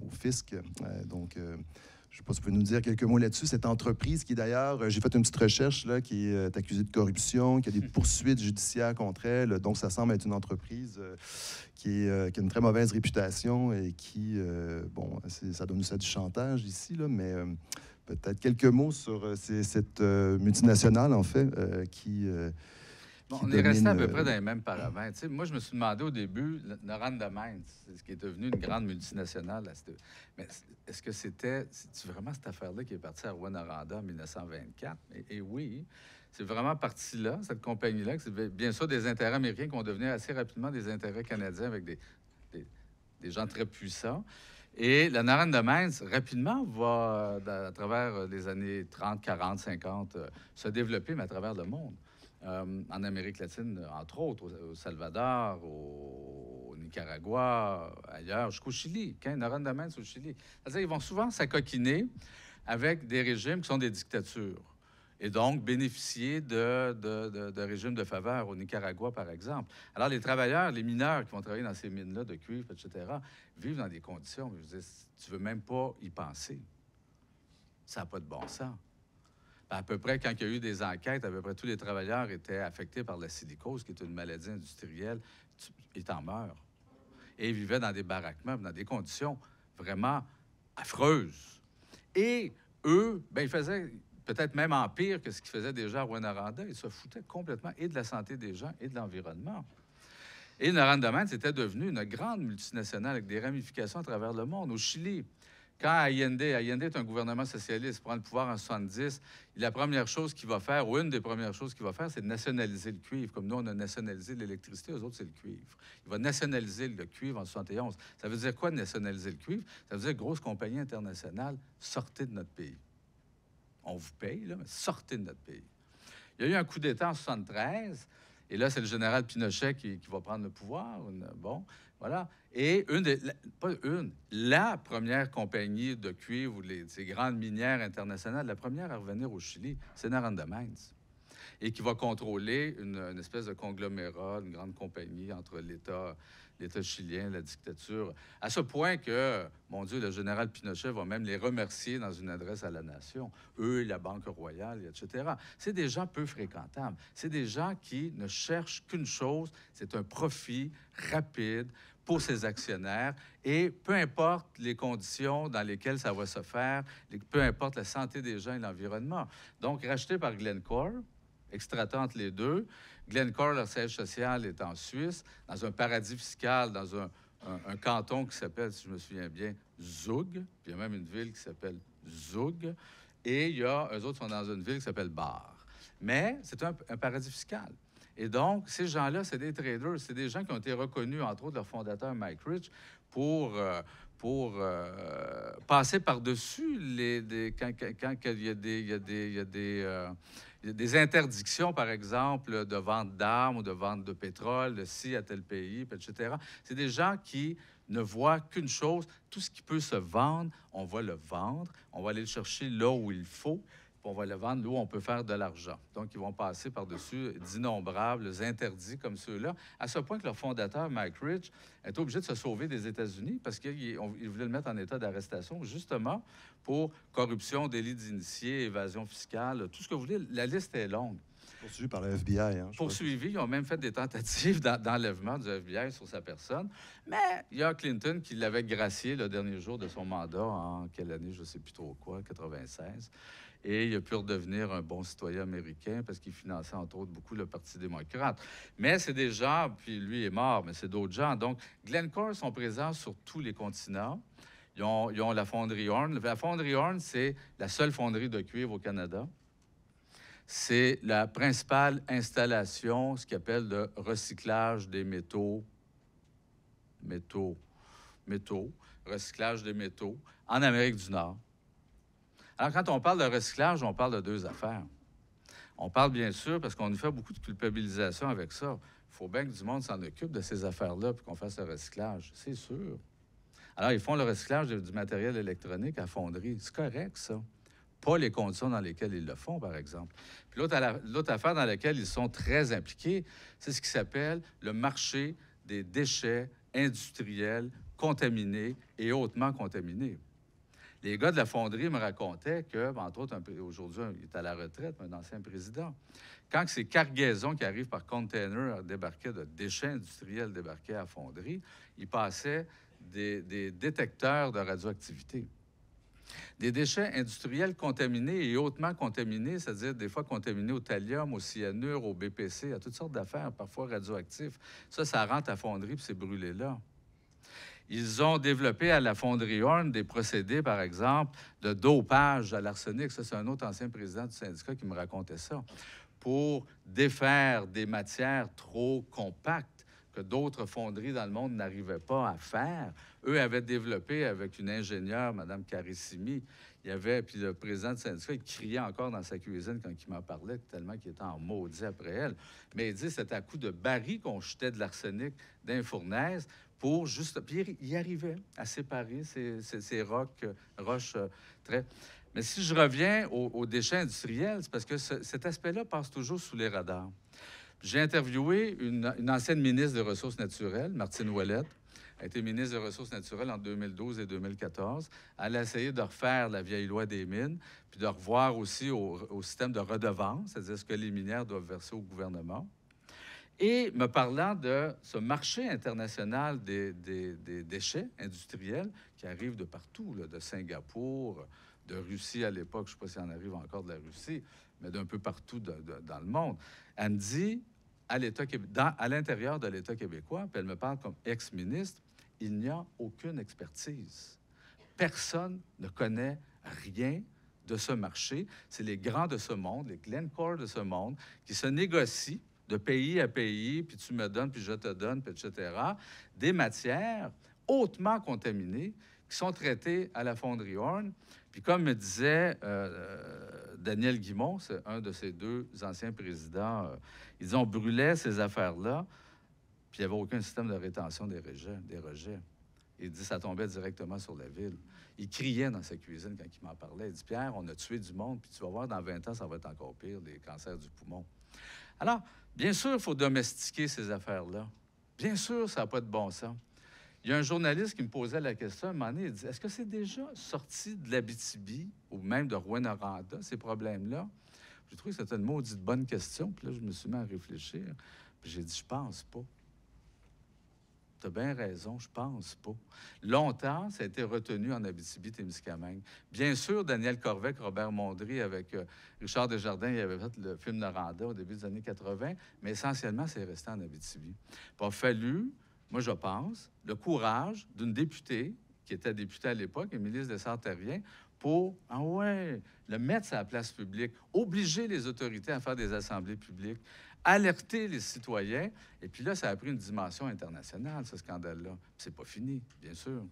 au fisc. Donc, je ne sais pas si vous pouvez nous dire quelques mots là-dessus. Cette entreprise qui, d'ailleurs, j'ai fait une petite recherche, là, qui est accusée de corruption, qui a des poursuites judiciaires contre elle. Donc, ça semble être une entreprise qui a une très mauvaise réputation et qui, ça donne ça du chantage ici, là, mais peut-être quelques mots sur cette multinationale, en fait, qui on est resté à peu près dans les mêmes paramètres. Moi, je me suis demandé au début, Noranda Mines, ce qui est devenu une grande multinationale. Mais est-ce que c'est vraiment cette affaire-là qui est partie à Rouyn-Noranda en 1924? Et oui, c'est vraiment parti là, cette compagnie-là. C'est bien sûr des intérêts américains qui ont devenu assez rapidement des intérêts canadiens avec des gens très puissants. Et la Noranda Mines, rapidement, va, à travers les années 30, 40, 50, se développer, mais à travers le monde. En Amérique latine, entre autres, au Salvador, au Nicaragua, ailleurs, jusqu'au Chili. Noranda Mines au Chili. C'est-à-dire, ils vont souvent s'acoquiner avec des régimes qui sont des dictatures et donc bénéficier de régimes de faveur au Nicaragua, par exemple. Alors, les travailleurs, les mineurs qui vont travailler dans ces mines-là de cuivre, etc., vivent dans des conditions, je veux dire, tu veux même pas y penser. Ça n'a pas de bon sens. À peu près, quand il y a eu des enquêtes, à peu près tous les travailleurs étaient affectés par la silicose, qui est une maladie industrielle, et t'en meurs. Et ils vivaient dans des baraquements, dans des conditions vraiment affreuses. Et eux, ils faisaient peut-être même en pire que ce qu'ils faisaient déjà à Rouyn-Noranda. Ils se foutaient complètement et de la santé des gens et de l'environnement. Et Noranda Mines était devenue une grande multinationale avec des ramifications à travers le monde. Au Chili, quand Allende est un gouvernement socialiste, prend le pouvoir en 70, la première chose qu'il va faire, ou une des premières choses qu'il va faire, c'est de nationaliser le cuivre. Comme nous, on a nationalisé l'électricité, eux autres, c'est le cuivre. Il va nationaliser le cuivre en 71. Ça veut dire quoi, nationaliser le cuivre? Ça veut dire que grosses compagnies internationales, sortez de notre pays. On vous paye, là, mais sortez de notre pays. Il y a eu un coup d'État en 73, et là, c'est le général Pinochet qui va prendre le pouvoir. Bon, voilà. Et la première compagnie de cuivre ou ces grandes minières internationales, la première à revenir au Chili, c'est Noranda Mines. Et qui va contrôler une espèce de conglomérat, une grande compagnie entre l'État chilien, la dictature, à ce point que, mon Dieu, le général Pinochet va même les remercier dans une adresse à la nation, eux, la Banque royale, etc. C'est des gens peu fréquentables. C'est des gens qui ne cherchent qu'une chose, c'est un profit rapide pour ses actionnaires, et peu importe les conditions dans lesquelles ça va se faire, peu importe la santé des gens et l'environnement. Donc, racheté par Glencore, extratant entre les deux. Glencore, leur siège social est en Suisse, dans un paradis fiscal, dans un canton qui s'appelle, si je me souviens bien, Zug. Puis il y a même une ville qui s'appelle Zug. Et eux autres sont dans une ville qui s'appelle Bar. Mais c'est un paradis fiscal. Et donc, ces gens-là, c'est des traders. C'est des gens qui ont été reconnus, entre autres, leur fondateur, Mike Rich, pour passer par-dessus quand il y a des interdictions, par exemple, de vente d'armes ou de vente de pétrole, de ci à tel pays, etc. C'est des gens qui ne voient qu'une chose, tout ce qui peut se vendre, on va le vendre, on va aller le chercher là où il faut, puis on va le vendre là où on peut faire de l'argent. Donc, ils vont passer par-dessus d'innombrables interdits comme ceux-là, à ce point que leur fondateur, Mike Rich, est obligé de se sauver des États-Unis parce qu'il voulait le mettre en état d'arrestation, justement, pour corruption, délit d'initié, évasion fiscale, tout ce que vous voulez. La liste est longue. Poursuivi par le FBI. Hein, poursuivi. Ils ont même fait des tentatives d'enlèvement du FBI sur sa personne. Mais il y a Clinton qui l'avait gracié le dernier jour de son mandat, en quelle année, je ne sais plus trop quoi, 96. Et il a pu redevenir un bon citoyen américain parce qu'il finançait, entre autres, beaucoup le Parti démocrate. Mais c'est des gens, puis lui est mort, mais c'est d'autres gens. Donc, Glencore sont présents sur tous les continents. Ils ont la fonderie Horn. La fonderie Horn, c'est la seule fonderie de cuivre au Canada. C'est la principale installation, ce qu'ils appellent le recyclage des métaux, recyclage des métaux, en Amérique du Nord. Alors, quand on parle de recyclage, on parle de deux affaires. On parle bien sûr, parce qu'on nous fait beaucoup de culpabilisation avec ça. Il faut bien que du monde s'en occupe de ces affaires-là, puis qu'on fasse le recyclage, c'est sûr. Alors, ils font le recyclage du matériel électronique à fonderie. C'est correct, ça. Pas les conditions dans lesquelles ils le font, par exemple. Puis l'autre affaire dans laquelle ils sont très impliqués, c'est ce qui s'appelle le marché des déchets industriels contaminés et hautement contaminés. Les gars de la fonderie me racontaient que, entre autres, aujourd'hui, il est à la retraite, un ancien président. Quand ces cargaisons qui arrivent par container débarquaient de déchets industriels débarquaient à la fonderie, ils passaient des détecteurs de radioactivité. Des déchets industriels contaminés et hautement contaminés, c'est-à-dire des fois contaminés au thallium, au cyanure, au BPC, à toutes sortes d'affaires, parfois radioactifs. Ça rentre à la fonderie puis c'est brûlé là. Ils ont développé à la fonderie Horn des procédés, par exemple, de dopage à l'arsenic. Ça, c'est un autre ancien président du syndicat qui me racontait ça. Pour défaire des matières trop compactes que d'autres fonderies dans le monde n'arrivaient pas à faire. Eux avaient développé avec une ingénieure, Mme Carissimi, puis le président du syndicat, il criait encore dans sa cuisine quand il m'en parlait, tellement qu'il était en maudit après elle. Mais il dit, c'était à coup de barils qu'on jetait de l'arsenic d'un fournaise pour juste... Puis il arrivait à séparer ces roches très... Mais si je reviens aux déchets industriels, c'est parce que cet aspect-là passe toujours sous les radars. J'ai interviewé une ancienne ministre des Ressources naturelles, Martine Ouellette. Elle a été ministre des Ressources naturelles en 2012 et 2014. Elle a essayé de refaire la vieille loi des mines, puis de revoir aussi au système de redevance, c'est-à-dire ce que les minières doivent verser au gouvernement. Et me parlant de ce marché international des déchets industriels qui arrivent de partout, là, de Singapour, de Russie à l'époque, je ne sais pas s'il en arrive encore de la Russie, mais d'un peu partout dans le monde. Elle me dit, à l'intérieur de l'État québécois, puis elle me parle comme ex-ministre, il n'y a aucune expertise. Personne ne connaît rien de ce marché. C'est les grands de ce monde, les Glencore de ce monde, qui se négocient de pays à pays, puis tu me donnes, puis je te donne, puis etc., des matières hautement contaminées qui sont traitées à la fonderie Horn. Puis comme me disait Daniel Guimont, c'est un de ces deux anciens présidents, ils disent on brûlait ces affaires-là, puis il n'y avait aucun système de rétention des rejets. Il dit ça tombait directement sur la ville. Il criait dans sa cuisine quand il m'en parlait. Il dit Pierre, on a tué du monde, puis tu vas voir, dans 20 ans, ça va être encore pire, des cancers du poumon. Alors, bien sûr, il faut domestiquer ces affaires-là. Bien sûr, ça n'a pas de bon sens. Il y a un journaliste qui me posait la question à un moment donné, il dit, est-ce que c'est déjà sorti de l'Abitibi ou même de Rouyn-Noranda, ces problèmes-là? J'ai trouvé que c'était une maudite bonne question, puis là, je me suis mis à réfléchir, puis j'ai dit, je pense pas. Tu as bien raison, je pense pas. Longtemps, ça a été retenu en Abitibi-Témiscamingue. Bien sûr, Daniel Corvec, Robert Mondry, avec Richard Desjardins, il avait fait le film Noranda au début des années 80, mais essentiellement, c'est resté en Abitibi. Il a fallu, moi je pense, le courage d'une députée, qui était députée à l'époque, Émilie Dessart-Terrien, pour, le mettre sur la place publique, obliger les autorités à faire des assemblées publiques, alerter les citoyens. Et puis là, ça a pris une dimension internationale, ce scandale-là. C'est pas fini, bien sûr.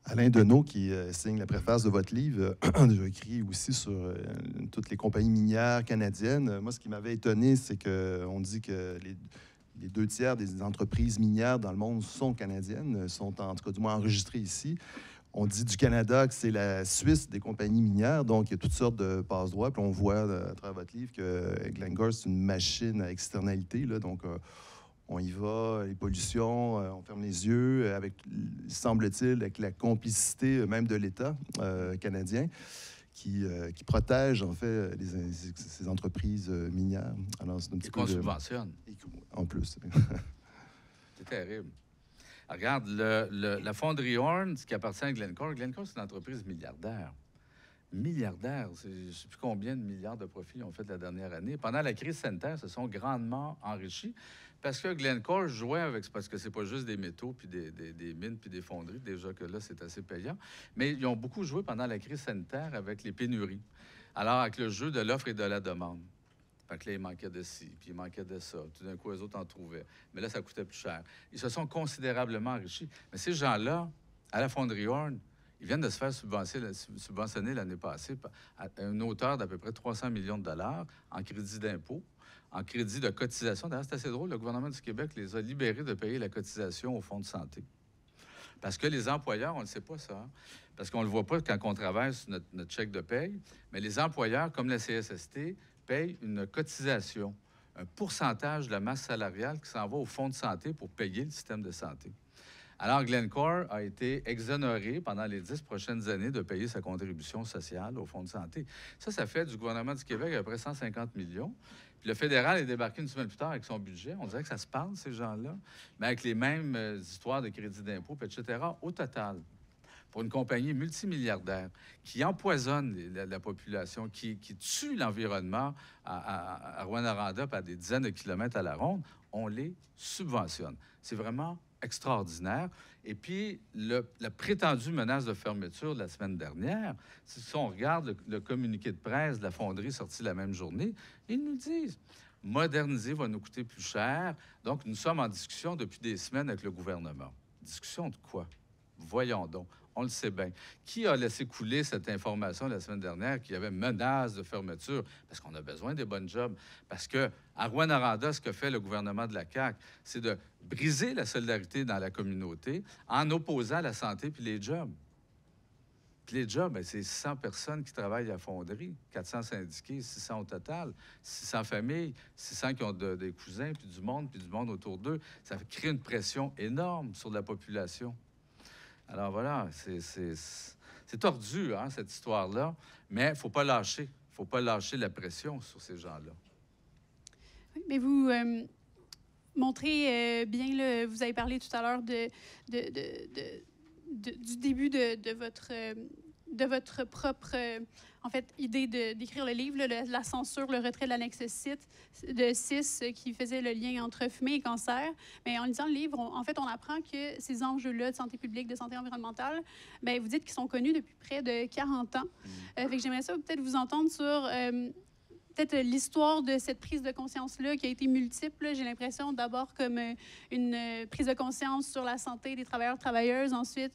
Alain Deneau, qui signe la préface de votre livre, a écrit aussi sur toutes les compagnies minières canadiennes. Moi, ce qui m'avait étonné, c'est qu'on dit que les 2 tiers des entreprises minières dans le monde sont canadiennes, sont en tout cas du moins enregistrées ici. On dit du Canada que c'est la Suisse des compagnies minières, donc il y a toutes sortes de passe-droits. Puis on voit à travers votre livre que Glencore, c'est une machine à externalité. Là, donc on y va, les pollutions, on ferme les yeux, avec, semble-t-il, avec la complicité même de l'État canadien. qui protège, en fait, ces entreprises minières. Alors, c'est un petit peu... qu'on subventionne. En plus. C'est terrible. Regarde, la fonderie Horn, qui appartient à Glencore, Glencore, c'est une entreprise milliardaire. Milliardaire. Je ne sais plus combien de milliards de profits ils ont fait la dernière année. Pendant la crise sanitaire, se sont grandement enrichis parce que Glencore jouait avec... Parce que c'est pas juste des métaux, puis des mines, puis des fonderies. Déjà que là, c'est assez payant. Mais ils ont beaucoup joué pendant la crise sanitaire avec les pénuries. Alors, avec le jeu de l'offre et de la demande. Fait que là, il manquait de ci, puis il manquait de ça. Tout d'un coup, les autres en trouvaient. Mais là, ça coûtait plus cher. Ils se sont considérablement enrichis. Mais ces gens-là, à la fonderie Horn, ils viennent de se faire subventionner l'année passée à une hauteur d'à peu près 300 millions de dollars en crédit d'impôt, en crédit de cotisation. D'ailleurs, c'est assez drôle, le gouvernement du Québec les a libérés de payer la cotisation au Fonds de santé. Parce que les employeurs, on ne le sait pas ça, hein? Parce qu'on ne le voit pas quand on travaille sur notre chèque de paye, mais les employeurs, comme la CSST, payent une cotisation, un pourcentage de la masse salariale qui s'en va au Fonds de santé pour payer le système de santé. Alors, Glencore a été exonéré pendant les 10 prochaines années de payer sa contribution sociale au Fonds de santé. Ça fait du gouvernement du Québec à peu près 150 millions. Puis le fédéral est débarqué une semaine plus tard avec son budget. On dirait que ça se parle, ces gens-là, mais avec les mêmes histoires de crédit d'impôt, etc. Au total, pour une compagnie multimilliardaire qui empoisonne la population, qui tue l'environnement à Rouyn-Noranda à des dizaines de kilomètres à la ronde, on les subventionne. C'est vraiment extraordinaire. Et puis, la prétendue menace de fermeture de la semaine dernière, si on regarde le communiqué de presse de la fonderie sorti la même journée, ils nous disent « Moderniser va nous coûter plus cher. » Donc, nous sommes en discussion depuis des semaines avec le gouvernement. Discussion de quoi? Voyons donc. On le sait bien. Qui a laissé couler cette information la semaine dernière qu'il y avait menace de fermeture? Parce qu'on a besoin des bonnes jobs. Parce que à Rouyn-Noranda, ce que fait le gouvernement de la CAQ, c'est de briser la solidarité dans la communauté en opposant la santé puis les jobs. Puis les jobs, bien, c'est 600 personnes qui travaillent à la fonderie, 400 syndiqués, 600 au total, 600 familles, 600 qui ont des cousins, puis du monde autour d'eux. Ça crée une pression énorme sur la population. Alors voilà, c'est tordu, hein, cette histoire-là, mais il ne faut pas lâcher. Il ne faut pas lâcher la pression sur ces gens-là. Oui, mais vous montrez bien, vous avez parlé tout à l'heure du début de votre propre en fait, idée d'écrire le livre, la censure, le retrait de l'annexe 6 qui faisait le lien entre fumée et cancer. Mais en lisant le livre, on apprend que ces enjeux-là de santé publique, de santé environnementale, bien, vous dites qu'ils sont connus depuis près de 40 ans. Fait que j'aimerais ça peut-être vous entendre sur peut-être l'histoire de cette prise de conscience-là qui a été multiple. J'ai l'impression d'abord comme une prise de conscience sur la santé des travailleurs, travailleuses, ensuite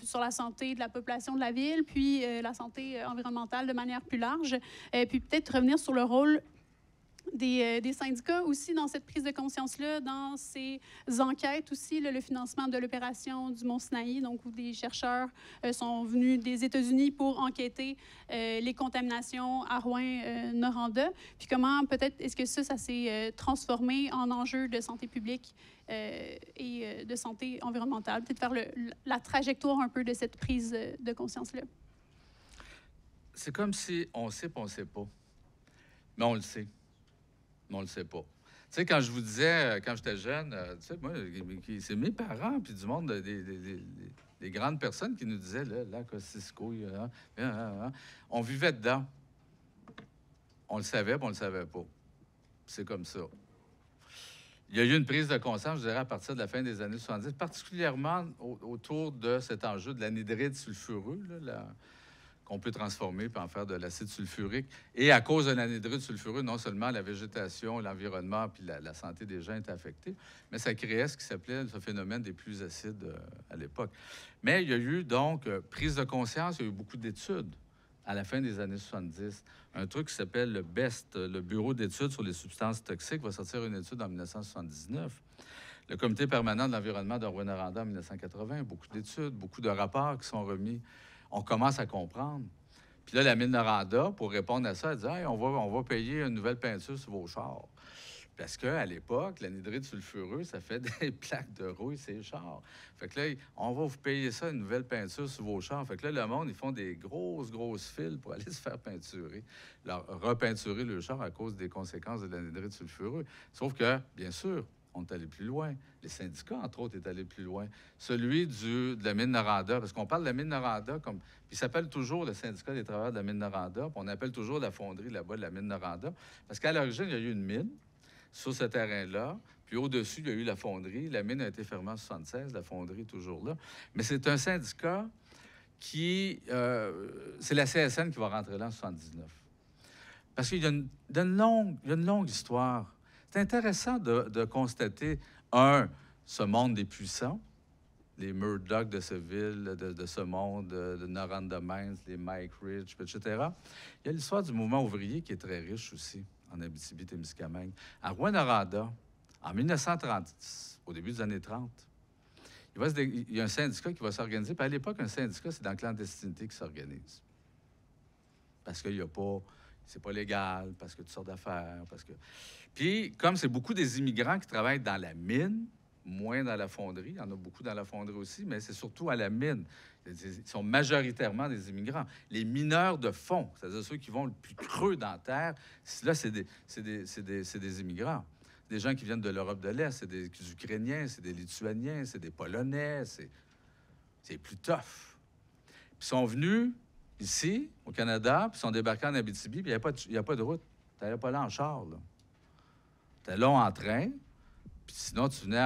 sur la santé de la population de la ville, puis la santé environnementale de manière plus large, puis peut-être revenir sur le rôle des syndicats aussi dans cette prise de conscience-là, dans ces enquêtes aussi, le financement de l'opération du Mont-Sinaï, donc où des chercheurs sont venus des États-Unis pour enquêter les contaminations à Rouyn-Noranda. Puis comment peut-être est-ce que ça s'est transformé en enjeu de santé publique et de santé environnementale? Peut-être faire la trajectoire un peu de cette prise de conscience-là. C'est comme si on sait pas, on sait pas. Mais on le sait. Mais on le sait pas. Tu sais, quand je vous disais, quand j'étais jeune, tu sais, moi, c'est mes parents, puis du monde, des grandes personnes qui nous disaient, là, Kosciuszko, on vivait dedans. On le savait, puis on le savait pas. C'est comme ça. Il y a eu une prise de conscience, je dirais, à partir de la fin des années 70, particulièrement autour de cet enjeu de l'anhydride sulfureux, qu'on peut transformer puis en faire de l'acide sulfurique. Et à cause de l'anhydride sulfureux, non seulement la végétation, l'environnement puis la santé des gens est affectée, mais ça créait ce qui s'appelait ce phénomène des pluies acides à l'époque. Mais il y a eu donc prise de conscience, il y a eu beaucoup d'études à la fin des années 70. Un truc qui s'appelle le BEST, le Bureau d'études sur les substances toxiques, va sortir une étude en 1979. Le Comité permanent de l'environnement de Rouyn-Noranda en 1980, beaucoup d'études, beaucoup de rapports qui sont remis. On commence à comprendre. Puis là, la mine Noranda, pour répondre à ça, elle dit hey, on va payer une nouvelle peinture sur vos chars. Parce qu'à l'époque, l'anhydride sulfureux, ça fait des plaques de rouille, ces chars. Fait que là, on va vous payer ça, une nouvelle peinture sur vos chars. Fait que là, le monde, ils font des grosses files pour aller se faire peinturer, repeinturer le char à cause des conséquences de l'anhydride sulfureux. Sauf que, bien sûr, on est allé plus loin. Les syndicats, entre autres, est allé plus loin. Celui de la mine Noranda, parce qu'on parle de la mine Noranda comme... Puis il s'appelle toujours le syndicat des travailleurs de la mine Noranda, puis on appelle toujours la fonderie là-bas de la mine Noranda, parce qu'à l'origine, il y a eu une mine sur ce terrain-là, puis au-dessus, il y a eu la fonderie. La mine a été fermée en 1976, la fonderie est toujours là. Mais c'est un syndicat qui... c'est la CSN qui va rentrer là en 1979. Parce qu'il y a une longue histoire. C'est intéressant de constater, ce monde des puissants, les Murdoch de ce ville, de ce monde, de Noranda Mines, les Mike Ridge, etc. Il y a l'histoire du mouvement ouvrier qui est très riche aussi, en Abitibi-Témiscamingue. À Rouyn-Noranda, en 1930, au début des années 30, il y a un syndicat qui va s'organiser. Puis à l'époque, un syndicat, c'est dans la clandestinité qui s'organise. Parce qu'il n'y a pas... C'est pas légal, parce que toutes sortes d'affaires, parce que... Puis, comme c'est beaucoup des immigrants qui travaillent dans la mine, moins dans la fonderie, il y en a beaucoup dans la fonderie aussi, mais c'est surtout à la mine. Ils sont majoritairement des immigrants. Les mineurs de fond, c'est-à-dire ceux qui vont le plus creux dans la terre, là, c'est des immigrants. Des gens qui viennent de l'Europe de l'Est, c'est des Ukrainiens, c'est des Lituaniens, c'est des Polonais, c'est plus tough. Puis ils sont venus ici, au Canada, puis ils sont débarqués en Abitibi, puis il n'y a pas de route. Tu n'allais pas là en char, là. Tu allais là en train, puis sinon, tu venais,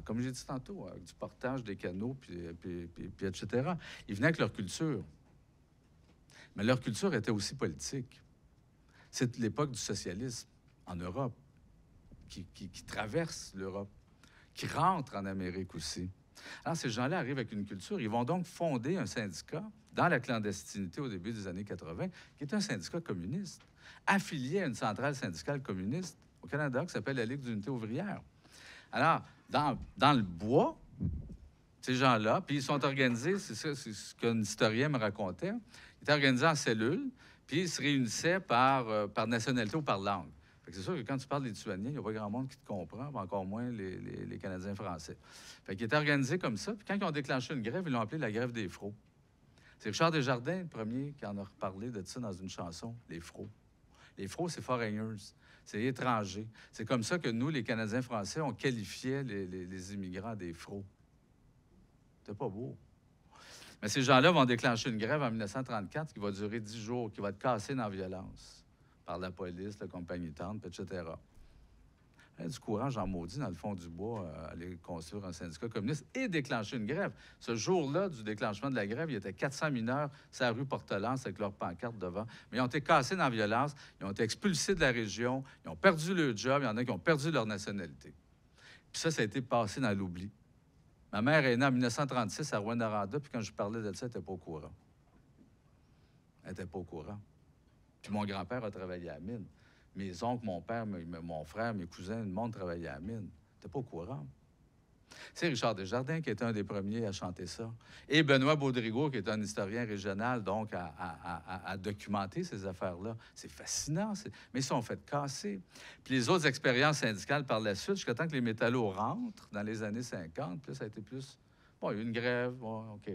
comme j'ai dit tantôt, avec du portage des canaux, puis etc. Ils venaient avec leur culture. Mais leur culture était aussi politique. C'est l'époque du socialisme en Europe, qui traverse l'Europe, qui rentre en Amérique aussi. Alors, ces gens-là arrivent avec une culture. Ils vont donc fonder un syndicat dans la clandestinité au début des années 80, qui est un syndicat communiste, affilié à une centrale syndicale communiste au Canada qui s'appelle la Ligue d'unité ouvrière. Alors, dans le bois, ces gens-là, puis ils sont organisés, c'est ce qu'un historien me racontait, ils étaient organisés en cellules, puis ils se réunissaient par nationalité ou par langue. C'est sûr que quand tu parles des Lituaniens, il n'y a pas grand monde qui te comprend, mais encore moins les Canadiens français. Fait qu'ils étaient organisés comme ça, puis quand ils ont déclenché une grève, ils l'ont appelée la grève des Fros. C'est Richard Desjardins, le premier, qui en a reparlé de ça dans une chanson, les Fros. Les Fros, c'est foreigners, c'est étrangers. C'est comme ça que nous, les Canadiens français, on qualifiait les immigrants des Fros. C'était pas beau. Mais ces gens-là vont déclencher une grève en 1934 qui va durer 10 jours, qui va être cassée dans la violence par la police, la compagnie tente, etc. Il y a du courage en maudit dans le fond du bois à aller construire un syndicat communiste et déclencher une grève. Ce jour-là, du déclenchement de la grève, il y avait 400 mineurs sur la rue Portelance avec leurs pancartes devant. Mais ils ont été cassés dans la violence, ils ont été expulsés de la région, ils ont perdu leur job, il y en a qui ont perdu leur nationalité. Puis ça a été passé dans l'oubli. Ma mère est née en 1936 à Rouyn-Noranda, puis quand je parlais de ça, elle n'était pas au courant. Elle n'était pas au courant. Puis mon grand-père a travaillé à la mine. Mes oncles, mon père, mon frère, mes cousins, le monde travaillait à la mine. T'es pas au courant. C'est Richard Desjardins qui était un des premiers à chanter ça. Et Benoît Baudrigaud, qui est un historien régional, donc, à documenter ces affaires-là. C'est fascinant, mais ils sont fait casser. Puis les autres expériences syndicales par la suite, jusqu'à temps que les métallos rentrent dans les années 50, puis là, ça a été plus... Bon, il y a eu une grève, bon, OK.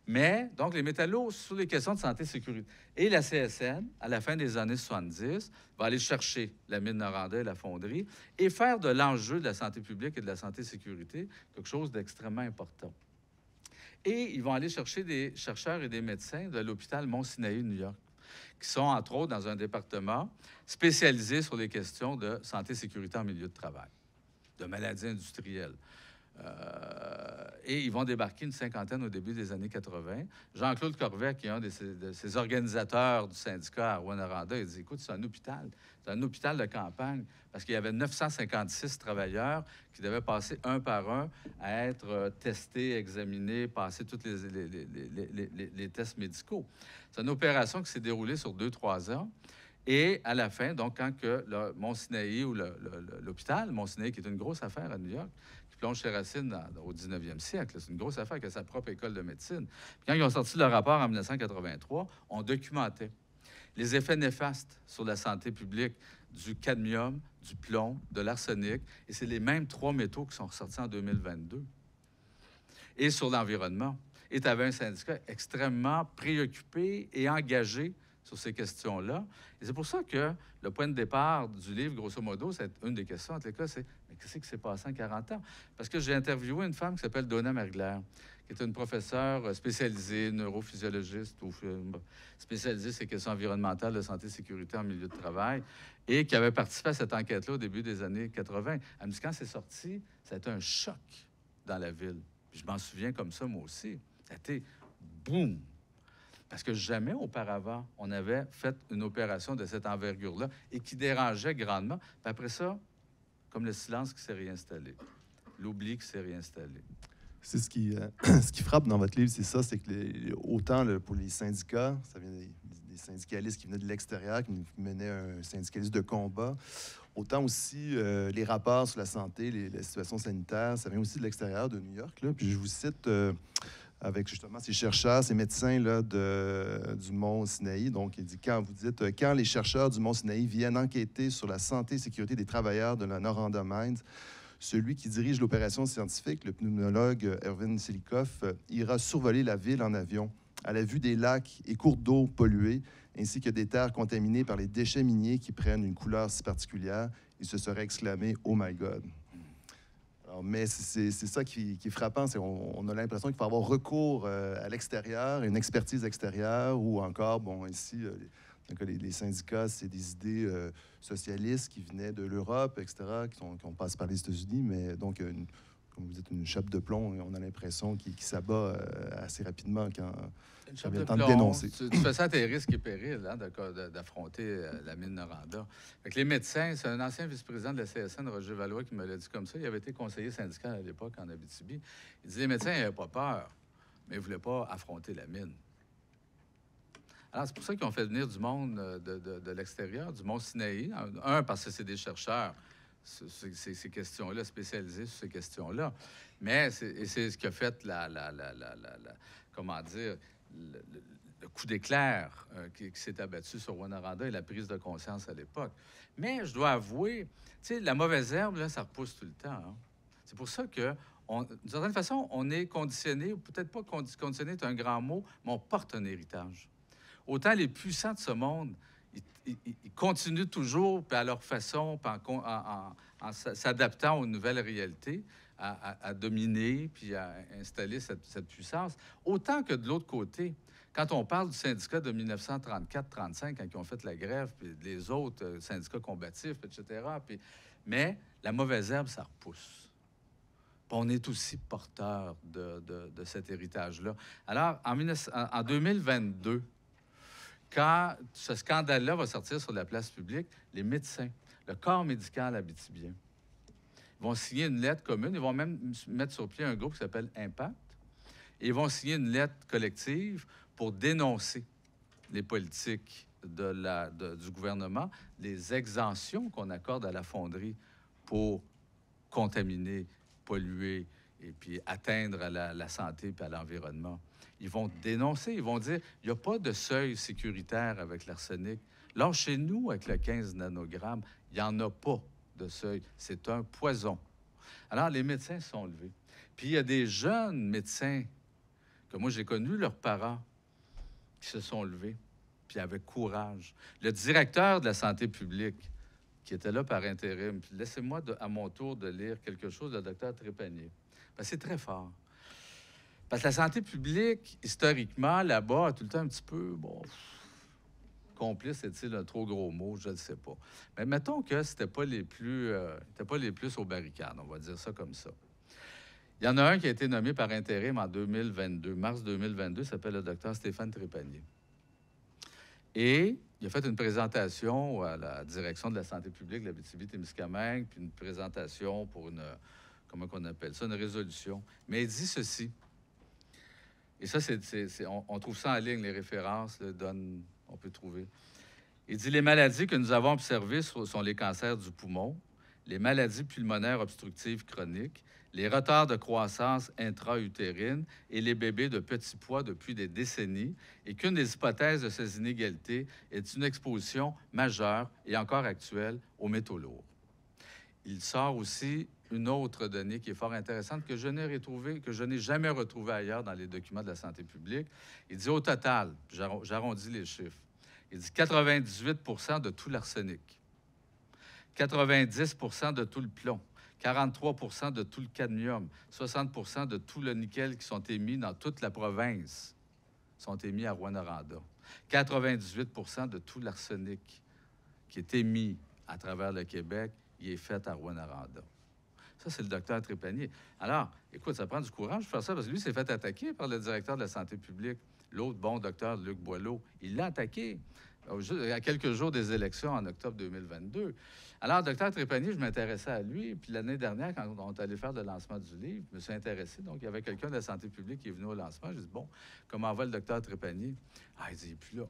Mais, donc, les métallos, sur les questions de santé et sécurité. Et la CSN, à la fin des années 70, va aller chercher la mine Noranda et la fonderie et faire de l'enjeu de la santé publique et de la santé et sécurité quelque chose d'extrêmement important. Et ils vont aller chercher des chercheurs et des médecins de l'hôpital Mont-Sinaï, New York, qui sont, entre autres, dans un département spécialisé sur les questions de santé et sécurité en milieu de travail, de maladies industrielles. Et ils vont débarquer une cinquantaine au début des années 80. Jean-Claude Corvet, qui est un de ces organisateurs du syndicat à Rouyn-Noranda, il dit, écoute, c'est un hôpital de campagne, parce qu'il y avait 956 travailleurs qui devaient passer un par un à être testés, examinés, passer tous les tests médicaux. C'est une opération qui s'est déroulée sur 2-3 ans. Et à la fin, donc, quand que le Mont-Sinaï ou l'hôpital Mont-Sinaï, qui est une grosse affaire à New York, qui plonge ses racines au 19e siècle, c'est une grosse affaire qui a sa propre école de médecine. Puis quand ils ont sorti le rapport en 1983, on documentait. les effets néfastes sur la santé publique du cadmium, du plomb, de l'arsenic, et c'est les mêmes 3 métaux qui sont ressortis en 2022, et sur l'environnement. Et tu avais un syndicat extrêmement préoccupé et engagé sur ces questions-là. Et c'est pour ça que le point de départ du livre, grosso modo, c'est une des questions, en tout cas, c'est « Mais qu'est-ce qui s'est passé en 40 ans? » Parce que j'ai interviewé une femme qui s'appelle Donna Mergler, qui est une professeure spécialisée, neurophysiologiste, ou spécialisée sur les questions environnementales de santé et sécurité en milieu de travail, et qui avait participé à cette enquête-là au début des années 80. Elle me dit, quand c'est sorti, ça a été un choc dans la ville. Puis je m'en souviens comme ça, moi aussi. Ça a été boum! Parce que jamais auparavant, on avait fait une opération de cette envergure-là et qui dérangeait grandement. Puis après ça, comme le silence qui s'est réinstallé, l'oubli qui s'est réinstallé. C'est ce qui frappe dans votre livre, c'est ça, c'est que autant pour les syndicats, ça vient des syndicalistes qui venaient de l'extérieur, qui menaient un syndicalisme de combat, autant aussi les rapports sur la santé, la situation sanitaire, ça vient aussi de l'extérieur, de New York. Là. Puis je vous cite avec justement ces chercheurs, ces médecins là, du Mont Sinaï. Donc, il dit, quand les chercheurs du Mont Sinaï viennent enquêter sur la santé et sécurité des travailleurs de la Noranda Mines, celui qui dirige l'opération scientifique, le pneumologue Erwin Selikoff, ira survoler la ville en avion à la vue des lacs et cours d'eau pollués, ainsi que des terres contaminées par les déchets miniers qui prennent une couleur si particulière. Il se serait exclamé « Oh my God ». Mais c'est ça qui est frappant, c'est on a l'impression qu'il faut avoir recours à l'extérieur, une expertise extérieure, ou encore, bon, ici, les syndicats, c'est des idées socialistes qui venaient de l'Europe, etc., qui ont passé par les États-Unis, mais donc, comme vous dites, une chape de plomb, on a l'impression qu'il s'abat assez rapidement quand ça vient le temps de dénoncer. Tu fais ça à tes risques et périls hein, d'affronter la mine Noranda. Fait que les médecins, c'est un ancien vice-président de la CSN, Roger Valois, qui me l'a dit comme ça. Il avait été conseiller syndical à l'époque en Abitibi. Il disait, les médecins n'avaient pas peur, mais ils ne voulaient pas affronter la mine. Alors, c'est pour ça qu'ils ont fait venir du monde de l'extérieur, du Mont Sinaï. Un, parce que c'est des chercheurs, ces questions-là, spécialisés sur ces questions-là. Mais c'est ce qui a fait comment dire, le coup d'éclair qui s'est abattu sur Rwanda et la prise de conscience à l'époque. Mais je dois avouer, tu sais, la mauvaise herbe, là, ça repousse tout le temps. Hein. C'est pour ça que, d'une certaine façon, on est conditionné, ou peut-être pas conditionné, c'est un grand mot, mais on porte un héritage. Autant les puissants de ce monde, ils continuent toujours, puis à leur façon, en s'adaptant aux nouvelles réalités, à dominer, puis à installer cette puissance. Autant que de l'autre côté, quand on parle du syndicat de 1934-35, quand ils ont fait la grève, puis les autres syndicats combatifs, etc., mais la mauvaise herbe, ça repousse. Puis on est aussi porteur de cet héritage-là. Alors, en 2022, quand ce scandale-là va sortir sur la place publique, les médecins, le corps médical abitibien, vont signer une lettre commune. Ils vont même mettre sur pied un groupe qui s'appelle Impact. Et ils vont signer une lettre collective pour dénoncer les politiques du gouvernement, les exemptions qu'on accorde à la fonderie pour contaminer, polluer et puis atteindre à la santé et à l'environnement. Ils vont dénoncer, ils vont dire, il n'y a pas de seuil sécuritaire avec l'arsenic. Là, chez nous, avec le 15 nanogrammes, il n'y en a pas de seuil. C'est un poison. Alors, les médecins sont levés. Puis, il y a des jeunes médecins, que moi, j'ai connus leurs parents, qui se sont levés, puis avec courage. Le directeur de la santé publique, qui était là par intérim, puis laissez-moi à mon tour de lire quelque chose de Dr Trépanier. C'est très fort. Parce que la santé publique, historiquement, là-bas, a tout le temps un petit peu, bon, complice, est-il un trop gros mot? Je ne sais pas. Mais mettons que c'était pas les plus aux barricades, on va dire ça comme ça. Il y en a un qui a été nommé par intérim en 2022, mars 2022, il s'appelle le docteur Stéphane Trépanier. Et il a fait une présentation à la direction de la santé publique de l'Abitibi-Témiscamingue, puis une présentation pour comment on appelle ça, une résolution. Mais il dit ceci. Et ça, on trouve ça en ligne, les références, on peut trouver. Il dit, les maladies que nous avons observées sont les cancers du poumon, les maladies pulmonaires obstructives chroniques, les retards de croissance intra-utérine et les bébés de petit poids depuis des décennies, et qu'une des hypothèses de ces inégalités est une exposition majeure et encore actuelle aux métaux lourds. Il sort aussi une autre donnée qui est fort intéressante que je n'ai jamais retrouvée ailleurs dans les documents de la santé publique. Il dit au total, j'arrondis les chiffres, il dit 98 % de tout l'arsenic, 90 % de tout le plomb, 43 % de tout le cadmium, 60 % de tout le nickel qui sont émis dans toute la province sont émis à Rouyn-Noranda. 98 % de tout l'arsenic qui est émis à travers le Québec, il est fait à Rouyn-Noranda. Ça, c'est le docteur Trépanier. Alors, écoute, ça prend du courage de faire ça, parce que lui s'est fait attaquer par le directeur de la santé publique, l'autre bon docteur, Luc Boileau. Il l'a attaqué à quelques jours des élections en octobre 2022. Alors, docteur Trépanier, je m'intéressais à lui. Puis l'année dernière, quand on est allé faire le lancement du livre, je me suis intéressé. Donc, il y avait quelqu'un de la santé publique qui est venu au lancement. Je dis, bon, comment va le docteur Trépanier? Ah, il dit, il n'est plus là.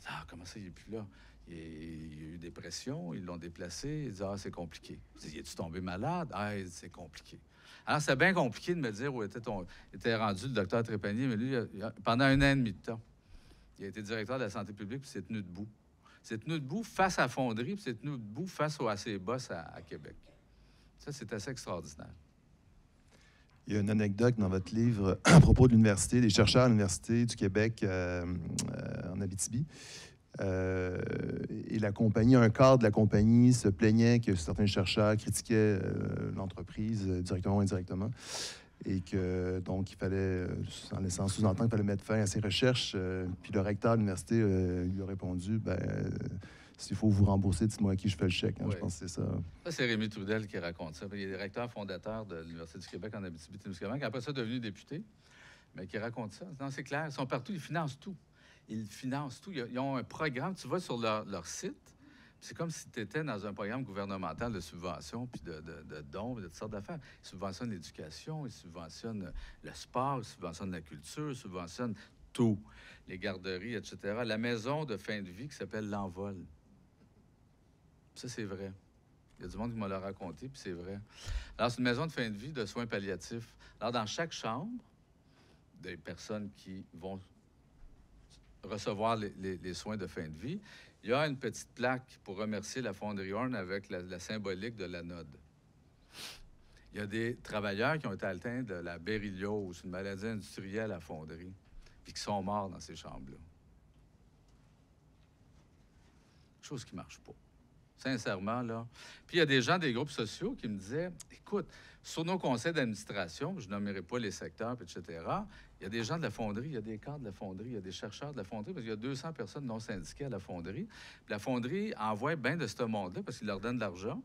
Ah, comment ça, il n'est plus là? Il y a eu des pressions, ils l'ont déplacé. Il dit, ah, c'est compliqué. Je dis, es-tu tombé malade? Ah, c'est compliqué. Alors, c'est bien compliqué de me dire où était rendu le docteur Trépanier, mais lui, pendant 1 an et demi de temps, il a été directeur de la santé publique, puis s'est tenu debout. C'est tenu debout face à la fonderie, puis c'est tenu debout face à ses boss à Québec. Ça, c'est assez extraordinaire. Il y a une anecdote dans votre livre à propos de l'université, des chercheurs à l'Université du Québec en Abitibi. Et la compagnie, un cadre de la compagnie se plaignait que certains chercheurs critiquaient l'entreprise directement ou indirectement. Et que, donc, il fallait, en laissant sous-entendre qu'il fallait mettre fin à ses recherches. Puis le recteur de l'université lui a répondu, s'il faut vous rembourser, dites-moi à qui je fais le chèque. Hein, oui. Je pense que c'est ça. Ça, c'est Rémi Trudel qui raconte ça. Il est recteur fondateur de l'Université du Québec en Abitibi-Témiscamingue, après ça, devenu député, mais qui raconte ça. Non, c'est clair, ils sont partout, ils financent tout. Ils financent tout. Ils ont un programme. Tu vas sur leur site, c'est comme si tu étais dans un programme gouvernemental de subvention, puis de dons, de toutes sortes d'affaires. Ils subventionnent l'éducation, ils subventionnent le sport, ils subventionnent la culture, ils subventionnent tout. Les garderies, etc. La maison de fin de vie qui s'appelle l'Envol. Ça, c'est vrai. Il y a du monde qui m'a l'a raconté, puis c'est vrai. Alors, c'est une maison de fin de vie de soins palliatifs. Alors, dans chaque chambre, des personnes qui vont recevoir les soins de fin de vie, il y a une petite plaque pour remercier la fonderie Horn avec la symbolique de l'anode. Il y a des travailleurs qui ont été atteints de la berlioz, une maladie industrielle à la fonderie, puis qui sont morts dans ces chambres-là. Chose qui ne marche pas. Sincèrement, là. Puis il y a des gens des groupes sociaux qui me disaient, écoute, sur nos conseils d'administration, je nommerai pas les secteurs, etc., il y a des gens de la fonderie, il y a des cadres de la fonderie, il y a des chercheurs de la fonderie, parce qu'il y a 200 personnes non syndiquées à la fonderie. Puis la fonderie envoie bien de ce monde-là, parce qu'il leur donne de l'argent,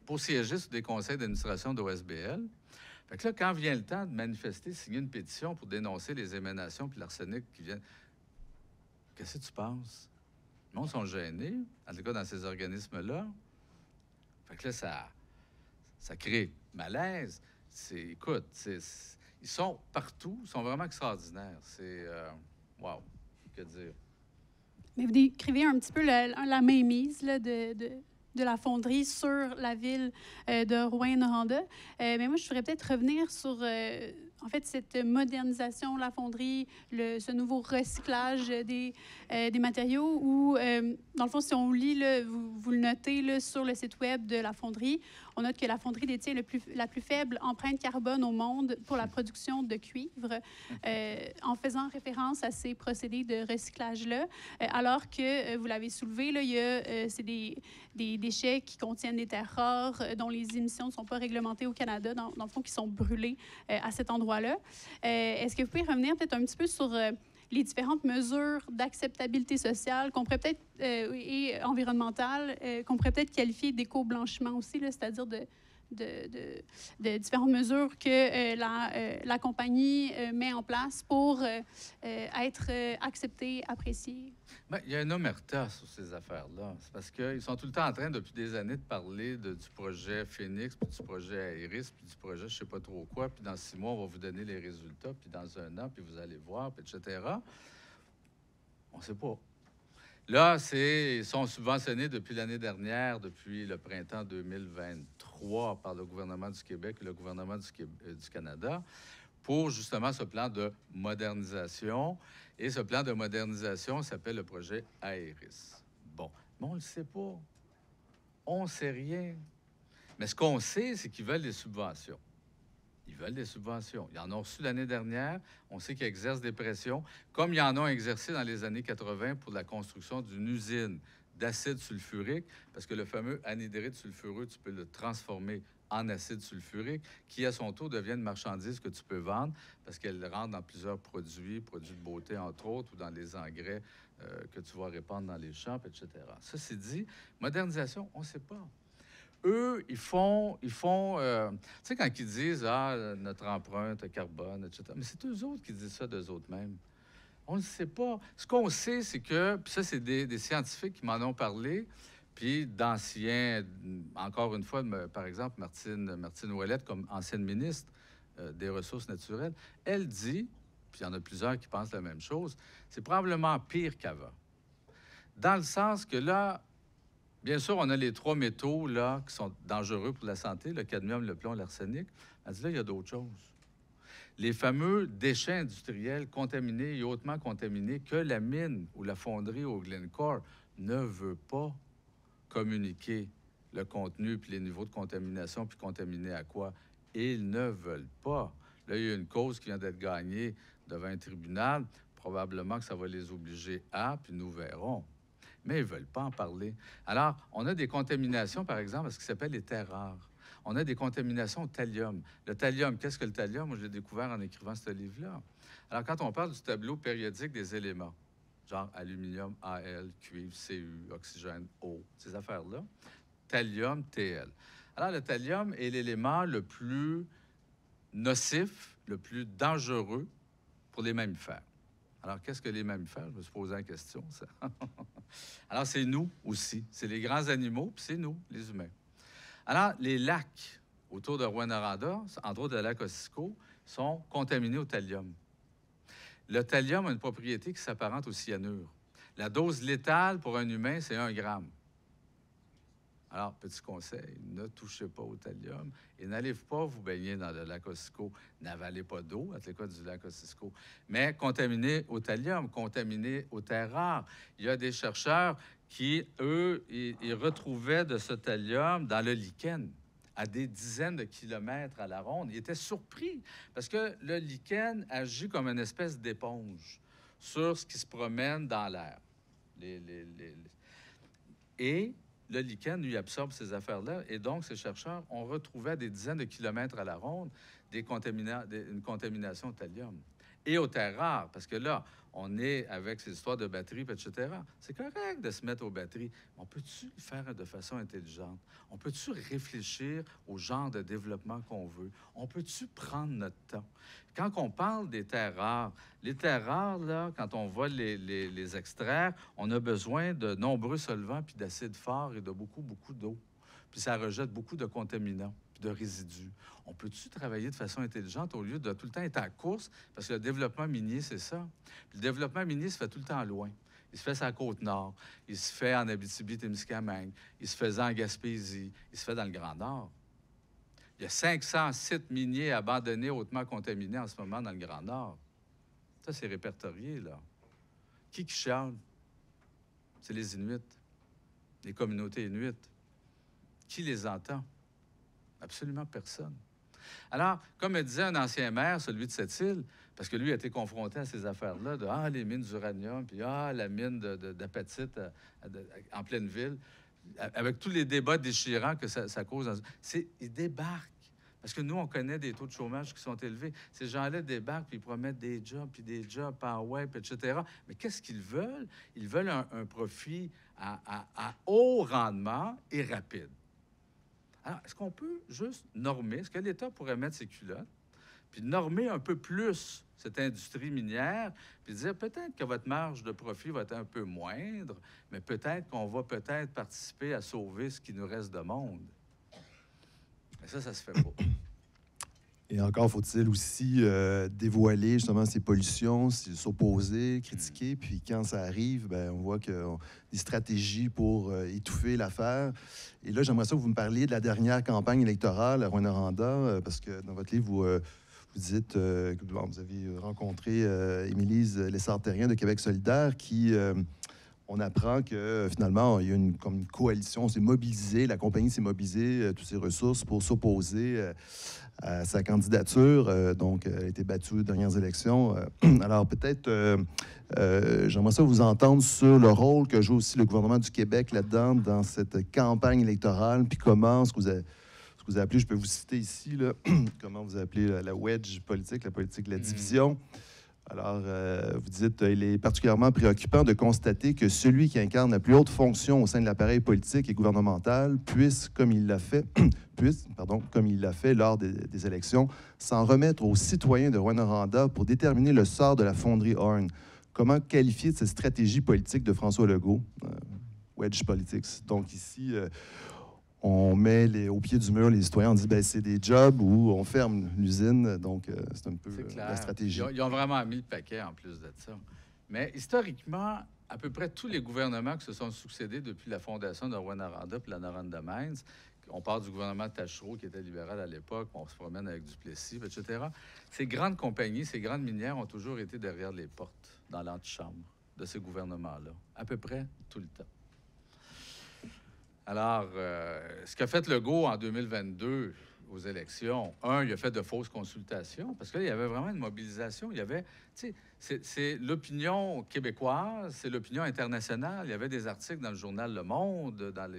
pour siéger sur des conseils d'administration d'OSBL. Fait que là, quand vient le temps de manifester, signer une pétition pour dénoncer les émanations puis l'arsenic qui viennent, qu'est-ce que tu penses? Les gens sont gênés, en tout cas dans ces organismes-là. Fait que là, ça crée malaise. Écoute, ils sont partout, ils sont vraiment extraordinaires. C'est, wow, que dire. Mais vous décrivez un petit peu la mainmise là, de la fonderie sur la ville de Rouyn-Noranda. Mais moi, je voudrais peut-être revenir sur, en fait, cette modernisation de la fonderie, ce nouveau recyclage des matériaux où, dans le fond, si on lit, là, vous le notez là, sur le site web de la fonderie, on note que la fonderie détient la plus faible empreinte carbone au monde pour la production de cuivre, en faisant référence à ces procédés de recyclage-là, alors que, vous l'avez soulevé, là, il y a c'est des déchets qui contiennent des terres rares, dont les émissions ne sont pas réglementées au Canada, dans le fond, qui sont brûlés à cet endroit-là. Est-ce que vous pouvez revenir peut-être un petit peu sur les différentes mesures d'acceptabilité sociale qu'on pourrait peut-être et environnementale qu'on pourrait peut-être qualifier d'éco-blanchiment aussi, c'est-à-dire de différentes mesures que la compagnie met en place pour être acceptée, appréciée? Bien, il y a une omerta sur ces affaires-là. C'est parce qu'ils sont tout le temps en train, depuis des années, de parler du projet Phoenix, puis du projet Aéris, puis du projet je ne sais pas trop quoi, puis dans 6 mois, on va vous donner les résultats, puis dans 1 an, puis vous allez voir, puis etc. On ne sait pas. Là, ils sont subventionnés depuis l'année dernière, depuis le printemps 2023, par le gouvernement du Québec et le gouvernement du Canada, pour justement ce plan de modernisation. Et ce plan de modernisation s'appelle le projet Aéris. Bon, mais on ne le sait pas. On ne sait rien. Mais ce qu'on sait, c'est qu'ils veulent des subventions. Ils veulent des subventions. Ils en ont reçu l'année dernière. On sait qu'ils exercent des pressions, comme ils en ont exercé dans les années 80 pour la construction d'une usine d'acide sulfurique, parce que le fameux anhydride sulfureux, tu peux le transformer en acide sulfurique, qui à son tour devient une marchandise que tu peux vendre, parce qu'elle rentre dans plusieurs produits de beauté entre autres, ou dans les engrais que tu vas répandre dans les champs, etc. Ça, c'est dit. Modernisation, on ne sait pas. Eux, ils font tu sais, quand ils disent, notre empreinte carbone, etc., mais c'est eux autres qui disent ça d'eux autres mêmes. On ne sait pas. Ce qu'on sait, c'est que, puis ça, c'est des scientifiques qui m'en ont parlé, puis d'anciens, encore une fois, par exemple, Martine Ouellette, comme ancienne ministre des Ressources naturelles, elle dit, puis il y en a plusieurs qui pensent la même chose, c'est probablement pire qu'avant. Dans le sens que là, bien sûr, on a les 3 métaux là, qui sont dangereux pour la santé, le cadmium, le plomb, l'arsenic. Elle dit là, il y a d'autres choses. Les fameux déchets industriels contaminés et hautement contaminés que la mine ou la fonderie au Glencore ne veut pas communiquer le contenu puis les niveaux de contamination, puis contaminer à quoi? Ils ne veulent pas. Là, il y a une cause qui vient d'être gagnée devant un tribunal. Probablement que ça va les obliger à, puis nous verrons. Mais ils ne veulent pas en parler. Alors, on a des contaminations, par exemple, à ce qui s'appelle les terres rares. On a des contaminations au thallium. Le thallium, qu'est-ce que le thallium? Moi, je l'ai découvert en écrivant ce livre-là. Alors, quand on parle du tableau périodique des éléments, genre aluminium, Al, cuivre, Cu, oxygène, O, ces affaires-là, thallium, Tl. Alors, le thallium est l'élément le plus nocif, le plus dangereux pour les mammifères. Alors, qu'est-ce que les mammifères? Je me suis posé la question, ça. Alors, c'est nous aussi. C'est les grands animaux, puis c'est nous, les humains. Alors, les lacs autour de Rouyn-Noranda, entre autres le lac Ossisco, sont contaminés au thallium. Le thallium a une propriété qui s'apparente au cyanure. La dose létale pour un humain, c'est 1 gramme. Alors, petit conseil, ne touchez pas au thallium et n'allez pas vous baigner dans le lac Ossisco. N'avalez pas d'eau à l'école du lac Ossisco. Mais contaminé au thallium, contaminé aux terres rares. Il y a des chercheurs qui, eux, ils retrouvaient de ce thallium dans le lichen, à des dizaines de kilomètres à la ronde. Ils étaient surpris parce que le lichen agit comme une espèce d'éponge sur ce qui se promène dans l'air. Et le lichen, lui, absorbe ces affaires-là. Et donc, ces chercheurs ont retrouvé à des dizaines de kilomètres à la ronde une contamination au thallium. Et aux terres rares, parce que là, on est avec ces histoires de batteries, etc. C'est correct de se mettre aux batteries. Mais on peut-tu le faire de façon intelligente? On peut-tu réfléchir au genre de développement qu'on veut? On peut-tu prendre notre temps? Quand on parle des terres rares, les terres rares, là, quand on va les extraire, on a besoin de nombreux solvants puis d'acides forts et de beaucoup d'eau. Puis ça rejette beaucoup de contaminants de résidus. On peut-tu travailler de façon intelligente au lieu de tout le temps être à course? Parce que le développement minier, c'est ça. Puis le développement minier se fait tout le temps loin. Il se fait sur la Côte-Nord, il se fait en Abitibi-Témiscamingue, il se faisait en Gaspésie, il se fait dans le Grand Nord. Il y a 500 sites miniers abandonnés, hautement contaminés en ce moment dans le Grand Nord. Ça, c'est répertorié, là. Qui chiale? C'est les Inuits, les communautés Inuits. Qui les entend? Absolument personne. Alors, comme me disait un ancien maire, celui de cette île, parce que lui a été confronté à ces affaires-là, de les mines d'uranium, puis la mine d'apatite en pleine ville, avec tous les débats déchirants que ça cause. Ils débarquent. Parce que nous, on connaît des taux de chômage qui sont élevés. Ces gens-là débarquent, puis ils promettent des jobs par web, etc. Mais qu'est-ce qu'ils veulent? Ils veulent un profit à haut rendement et rapide. Alors, est-ce qu'on peut juste normer? Est-ce que l'État pourrait mettre ses culottes, puis normer un peu plus cette industrie minière, puis dire peut-être que votre marge de profit va être un peu moindre, mais peut-être qu'on va participer à sauver ce qui nous reste de monde. Mais ça se fait pas. Et encore faut-il aussi dévoiler justement ces pollutions, s'opposer, critiquer. Puis quand ça arrive, ben, on voit qu'il y a des stratégies pour étouffer l'affaire. Et là, j'aimerais ça que vous me parliez de la dernière campagne électorale à Rouyn-Noranda, parce que dans votre livre, vous dites que vous avez rencontré Émilise Lessard-Terrien de Québec solidaire qui... on apprend que finalement, il y a une coalition, on s'est mobilisé, la compagnie s'est mobilisée, toutes ses ressources pour s'opposer à sa candidature. Donc, elle a été battue aux dernières élections. Alors, peut-être, j'aimerais ça vous entendre sur le rôle que joue aussi le gouvernement du Québec là-dedans, dans cette campagne électorale, puis comment, ce que vous avez appelé, je peux vous citer ici, là, comment vous appelez la wedge politique, la politique de la division. Alors, vous dites, il est particulièrement préoccupant de constater que celui qui incarne la plus haute fonction au sein de l'appareil politique et gouvernemental puisse, comme il l'a fait lors des élections, s'en remettre aux citoyens de Rouyn-Noranda pour déterminer le sort de la fonderie Horn. Comment qualifier de cette stratégie politique de François Legault? Wedge politics. Donc ici... on met au pied du mur les citoyens, on dit ben, c'est des jobs où on ferme l'usine. Donc, c'est un peu la stratégie. Ils ont vraiment mis le paquet en plus de ça. Mais historiquement, à peu près tous les gouvernements qui se sont succédés depuis la fondation de Rouyn-Noranda puis la Noranda Mines, on part du gouvernement de Taschereau qui était libéral à l'époque, on se promène avec Duplessis, etc. Ces grandes compagnies, ces grandes minières ont toujours été derrière les portes, dans l'antichambre de ces gouvernements-là, à peu près tout le temps. Alors, ce qu'a fait Legault en 2022 aux élections, il a fait de fausses consultations, parce qu'il y avait vraiment une mobilisation. Il y avait, tu sais, c'est l'opinion québécoise, c'est l'opinion internationale. Il y avait des articles dans le journal Le Monde, dans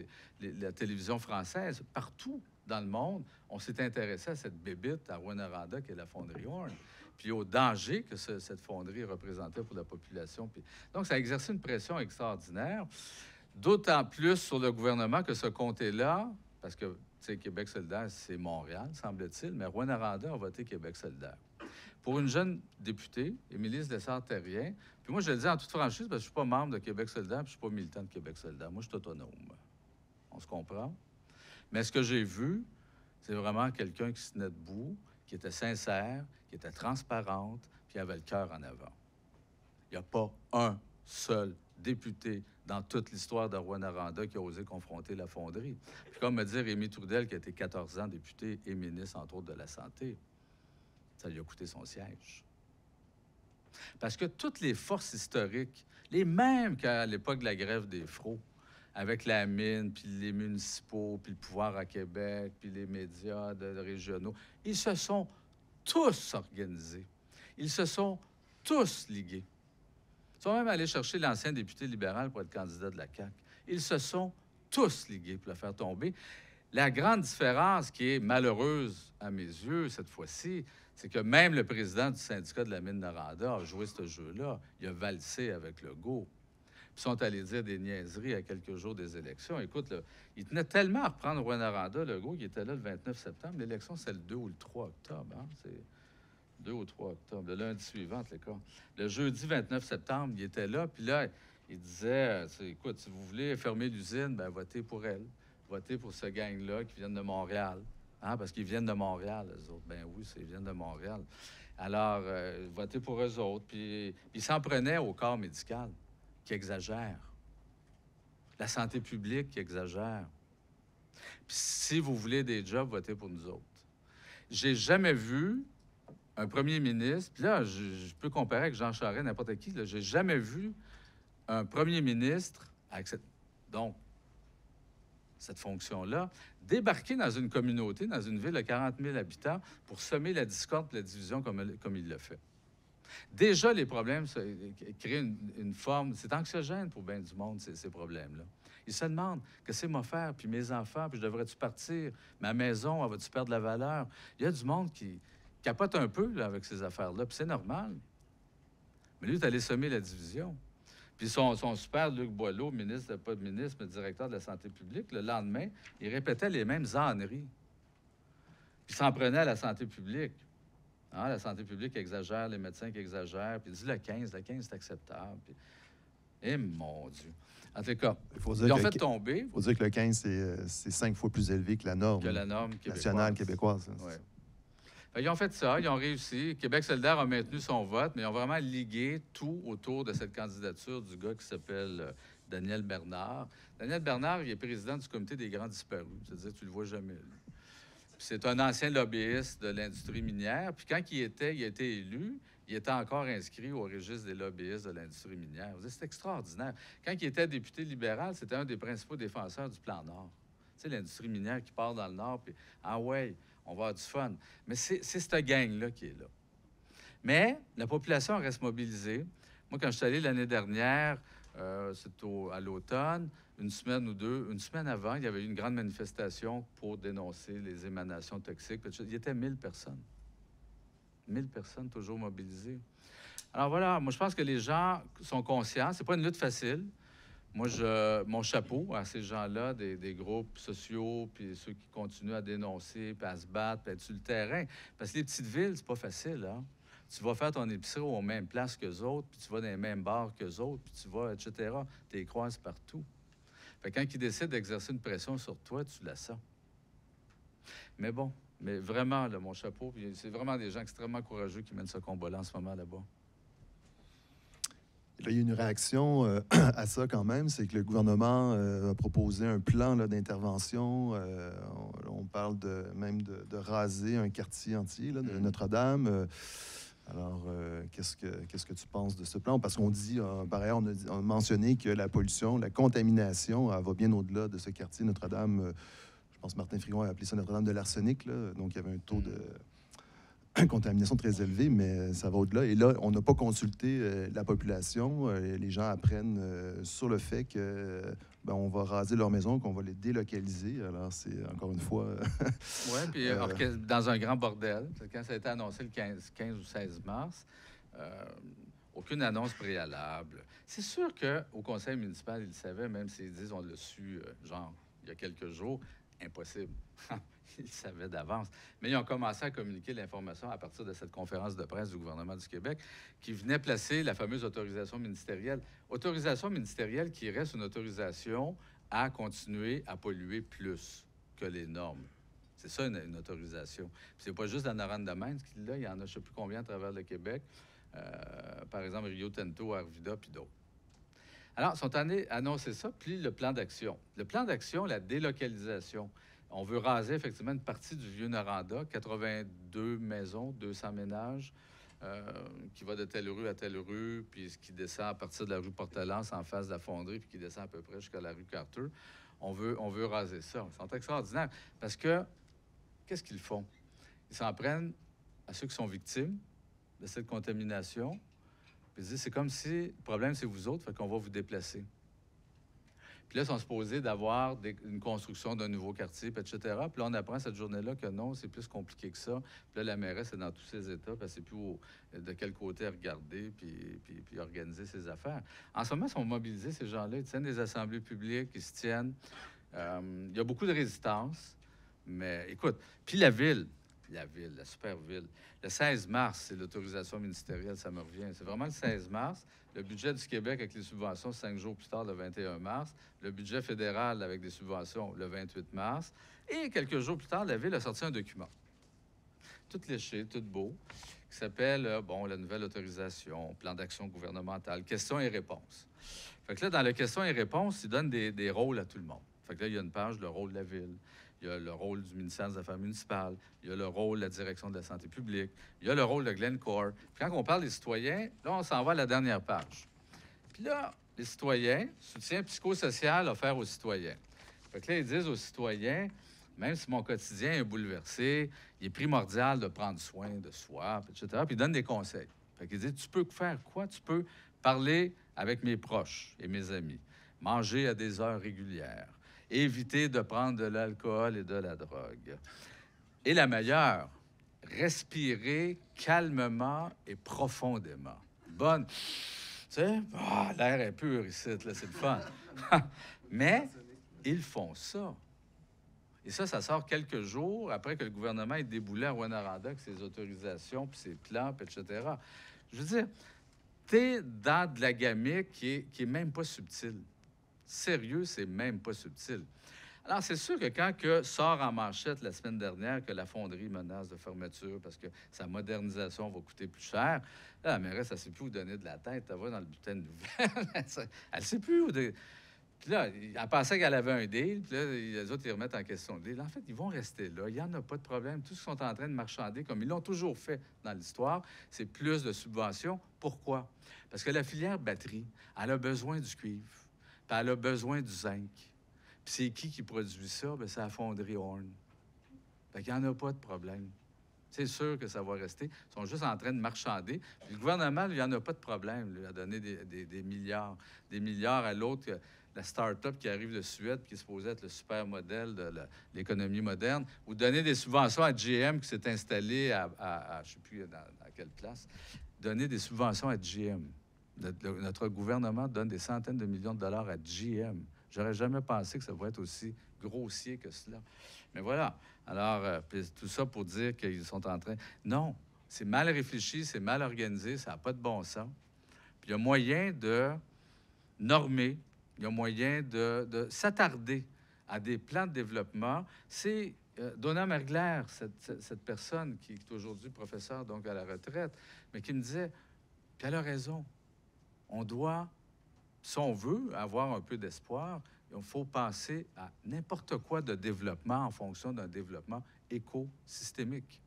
la télévision française, partout dans le monde. On s'est intéressé à cette bébite à Rouyn-Noranda, qui est la fonderie Horn, puis au danger que cette fonderie représentait pour la population. Puis, donc, ça a exercé une pression extraordinaire. D'autant plus sur le gouvernement que ce comté-là, parce que, tu sais, Québec solidaire, c'est Montréal, semble-t-il, mais Rouyn-Noranda a voté Québec solidaire. Pour une jeune députée, Émilise Lessard-Terrien, puis moi, je le dis en toute franchise, parce que je ne suis pas membre de Québec solidaire, puis je ne suis pas militant de Québec solidaire. Moi, je suis autonome. On se comprend? Mais ce que j'ai vu, c'est vraiment quelqu'un qui se tenait debout, qui était sincère, qui était transparente, puis qui avait le cœur en avant. Il n'y a pas un seul député dans toute l'histoire de Rouyn-Noranda qui a osé confronter la fonderie. Puis comme me dit Rémi Trudel, qui a été 14 ans député et ministre, entre autres, de la Santé, ça lui a coûté son siège. Parce que toutes les forces historiques, les mêmes qu'à l'époque de la grève des Fraux, avec la mine, puis les municipaux, puis le pouvoir à Québec, puis les médias régionaux, ils se sont tous organisés. Ils se sont tous ligués. Ils sont même allés chercher l'ancien député libéral pour être candidat de la CAQ. Ils se sont tous ligués pour le faire tomber. La grande différence qui est malheureuse à mes yeux cette fois-ci, c'est que même le président du syndicat de la mine Noranda a joué ce jeu-là. Il a valsé avec Legault. Ils sont allés dire des niaiseries à quelques jours des élections. Écoute, là, il tenait tellement à reprendre Rouyn-Noranda, Legault, qui était là le 29 septembre. L'élection, c'est le 2 ou le 3 octobre. Hein? C'est 2 ou 3 octobre, le lundi suivant, en tout cas. Le jeudi 29 septembre, il était là, puis là, il disait, écoute, si vous voulez fermer l'usine, ben votez pour elle. Votez pour ce gang-là qui viennent de Montréal. Hein? Parce qu'ils viennent de Montréal, eux autres. Ben oui, ils viennent de Montréal. Alors, votez pour eux autres. Puis il s'en prenait au corps médical, qui exagère. La santé publique qui exagère. Puis si vous voulez des jobs, votez pour nous autres. J'ai jamais vu un premier ministre, puis là, je peux comparer avec Jean Charest, n'importe qui, j'ai jamais vu un premier ministre avec cette fonction-là, débarquer dans une communauté, dans une ville de 40 000 habitants, pour semer la discorde et la division comme il le fait. Déjà, les problèmes créent une forme... C'est anxiogène pour bien du monde, ces problèmes-là. Ils se demandent, qu'est-ce que c'est faire, puis mes enfants, puis je devrais-tu partir? Ma maison, elle va-tu perdre la valeur? Il y a du monde qui capote un peu là, avec ces affaires-là, puis c'est normal. Mais lui, il est allé semer la division. Puis son super Luc Boileau, ministre, pas de ministre, mais directeur de la santé publique, le lendemain, il répétait les mêmes âneries. Puis il s'en prenait à la santé publique. Hein, la santé publique exagère, les médecins qui exagèrent, puis il dit le 15 c'est acceptable. Puis... Eh mon Dieu! En tout cas, ils ont fait tomber. Il faut dire que le 15, c'est 5 fois plus élevé que la norme, nationale québécoise. Ouais. Ils ont fait ça, ils ont réussi. Québec solidaire a maintenu son vote, mais ils ont vraiment ligué tout autour de cette candidature du gars qui s'appelle Daniel Bernard. Daniel Bernard, il est président du comité des grands disparus. C'est-à-dire, tu le vois jamais. C'est un ancien lobbyiste de l'industrie minière. Puis quand il a été élu, il était encore inscrit au registre des lobbyistes de l'industrie minière. C'est extraordinaire. Quand il était député libéral, c'était un des principaux défenseurs du plan Nord. Tu sais, l'industrie minière qui part dans le Nord, puis ah ouais, on va avoir du fun. Mais c'est cette gang-là qui est là. Mais la population reste mobilisée. Moi, quand je suis allé l'année dernière, c'est à l'automne, une semaine avant, il y avait eu une grande manifestation pour dénoncer les émanations toxiques. Il y était 1000 personnes. 1000 personnes toujours mobilisées. Alors voilà, moi, je pense que les gens sont conscients. C'est pas une lutte facile. Moi, mon chapeau à ces gens-là, des groupes sociaux, puis ceux qui continuent à dénoncer, puis à se battre, puis à être sur le terrain. Parce que les petites villes, c'est pas facile, hein? Tu vas faire ton épicerie aux mêmes places qu'eux autres, puis tu vas dans les mêmes bars qu'eux autres, puis tu vas, etc. Tu les croises partout. Fait que quand ils décident d'exercer une pression sur toi, tu la sens. Mais bon, mais vraiment, là, mon chapeau, c'est vraiment des gens extrêmement courageux qui mènent ce combat-là en ce moment là-bas. Là, il y a une réaction à ça quand même, c'est que le gouvernement a proposé un plan d'intervention. On parle même de raser un quartier entier là, de Notre-Dame. Alors, qu'est-ce que tu penses de ce plan? Parce qu'on dit, par ailleurs, on a mentionné que la pollution, la contamination, elle va bien au-delà de ce quartier Notre-Dame. Je pense que Martin Frigon a appelé ça Notre-Dame de l'arsenic. Donc, il y avait un taux de contamination très élevée, mais ça va au-delà. Et là, on n'a pas consulté la population. Les gens apprennent sur le fait que on va raser leur maison, qu'on va les délocaliser. Alors, c'est encore une fois... Oui, puis dans un grand bordel. Quand ça a été annoncé le 15 ou 16 mars, aucune annonce préalable. C'est sûr qu'au conseil municipal, ils le savaient, même s'ils disent on l'a su, genre, il y a quelques jours, impossible. Ils le savaient d'avance. Mais ils ont commencé à communiquer l'information à partir de cette conférence de presse du gouvernement du Québec qui venait placer la fameuse autorisation ministérielle. Autorisation ministérielle qui reste une autorisation à continuer à polluer plus que les normes. C'est ça, une autorisation. Puis c'est pas juste dans Noranda-Main, il y en a je ne sais plus combien à travers le Québec. Par exemple, Rio Tinto, Arvida, puis d'autres. Alors, ils sont allés annoncer ça, puis le plan d'action. Le plan d'action, la délocalisation. On veut raser effectivement une partie du vieux Noranda, 82 maisons, 200 ménages, qui va de telle rue à telle rue, puis qui descend à partir de la rue Portelance en face de la fonderie, puis qui descend à peu près jusqu'à la rue Carter. On veut raser ça. Ils sont extraordinaires parce que, qu'est-ce qu'ils font? Ils s'en prennent à ceux qui sont victimes de cette contamination, puis ils disent, c'est comme si, le problème, c'est vous autres, fait qu'on va vous déplacer. Puis là, ils sont supposés d'avoir une construction d'un nouveau quartier, puis etc. Puis là, on apprend cette journée-là que non, c'est plus compliqué que ça. Puis là, la mairesse est dans tous ses états, puis elle ne sait plus de quel côté regarder, puis organiser ses affaires. En ce moment, ils sont mobilisés, ces gens-là. Ils tiennent des assemblées publiques, ils se tiennent. Il y a beaucoup de résistance, mais écoute, puis la ville, la super ville. Le 16 mars, c'est l'autorisation ministérielle, ça me revient. C'est vraiment le 16 mars. Le budget du Québec avec les subventions, 5 jours plus tard, le 21 mars. Le budget fédéral avec des subventions, le 28 mars. Et quelques jours plus tard, la Ville a sorti un document, tout léché, tout beau, qui s'appelle, la nouvelle autorisation, plan d'action gouvernementale, questions et réponses. Fait que là, dans les questions et réponses, ils donnent des rôles à tout le monde. Fait que là, il y a une page, le rôle de la Ville. Il y a le rôle du ministère des Affaires municipales, il y a le rôle de la direction de la santé publique, il y a le rôle de Glencore. Puis quand on parle des citoyens, là, on s'en va à la dernière page. Puis là, les citoyens, soutien psychosocial offert aux citoyens. Fait que là, ils disent aux citoyens, même si mon quotidien est bouleversé, il est primordial de prendre soin de soi, etc. Puis ils donnent des conseils. Fait qu'ils disent, tu peux faire quoi? Tu peux parler avec mes proches et mes amis, manger à des heures régulières, éviter de prendre de l'alcool et de la drogue. Et la meilleure, respirer calmement et profondément. Bonne. Tu sais, l'air est pur ici, là, c'est le fun. Mais ils font ça. Et ça sort quelques jours après que le gouvernement ait déboulé à Rwanda avec ses autorisations, puis ses plans, puis etc. Je veux dire, t'es dans de la gamique qui est même pas subtile. Sérieux, c'est même pas subtil. Alors, c'est sûr que quand sort en manchette la semaine dernière que la fonderie menace de fermeture parce que sa modernisation va coûter plus cher, là, la mairesse, elle ne sait plus où donner de la tête. Elle va dans le bulletin de nouvelles. Elle ne sait plus où... Puis là, elle pensait qu'elle avait un deal, puis là, les autres, ils remettent en question le deal. En fait, ils vont rester là. Il n'y en a pas de problème. Tout ce qu'ils sont en train de marchander, comme ils l'ont toujours fait dans l'histoire, c'est plus de subventions. Pourquoi? Parce que la filière batterie, elle a besoin du cuivre, puis elle a besoin du zinc. Puis c'est qui produit ça? Bien, c'est la fonderie Horn. Fait qu'il n'y en a pas de problème. C'est sûr que ça va rester. Ils sont juste en train de marchander. Puis le gouvernement, lui, il n'y en a pas de problème. Il a donné des milliards. Des milliards à l'autre, la start-up qui arrive de Suède, qui est supposée être le super modèle de l'économie moderne, ou donner des subventions à GM qui s'est installé à je ne sais plus dans quelle place. Donner des subventions à GM. Notre gouvernement donne des centaines de millions de dollars à GM. J'aurais jamais pensé que ça pourrait être aussi grossier que cela. Mais voilà. Alors, tout ça pour dire qu'ils sont en train... Non, c'est mal réfléchi, c'est mal organisé, ça n'a pas de bon sens. Puis il y a moyen de normer, il y a moyen de s'attarder à des plans de développement. C'est Donna Mergler, cette personne qui est aujourd'hui professeure, donc à la retraite, mais qui me disait, puis elle a raison, on doit... Si on veut avoir un peu d'espoir, il faut penser à n'importe quoi de développement en fonction d'un développement écosystémique.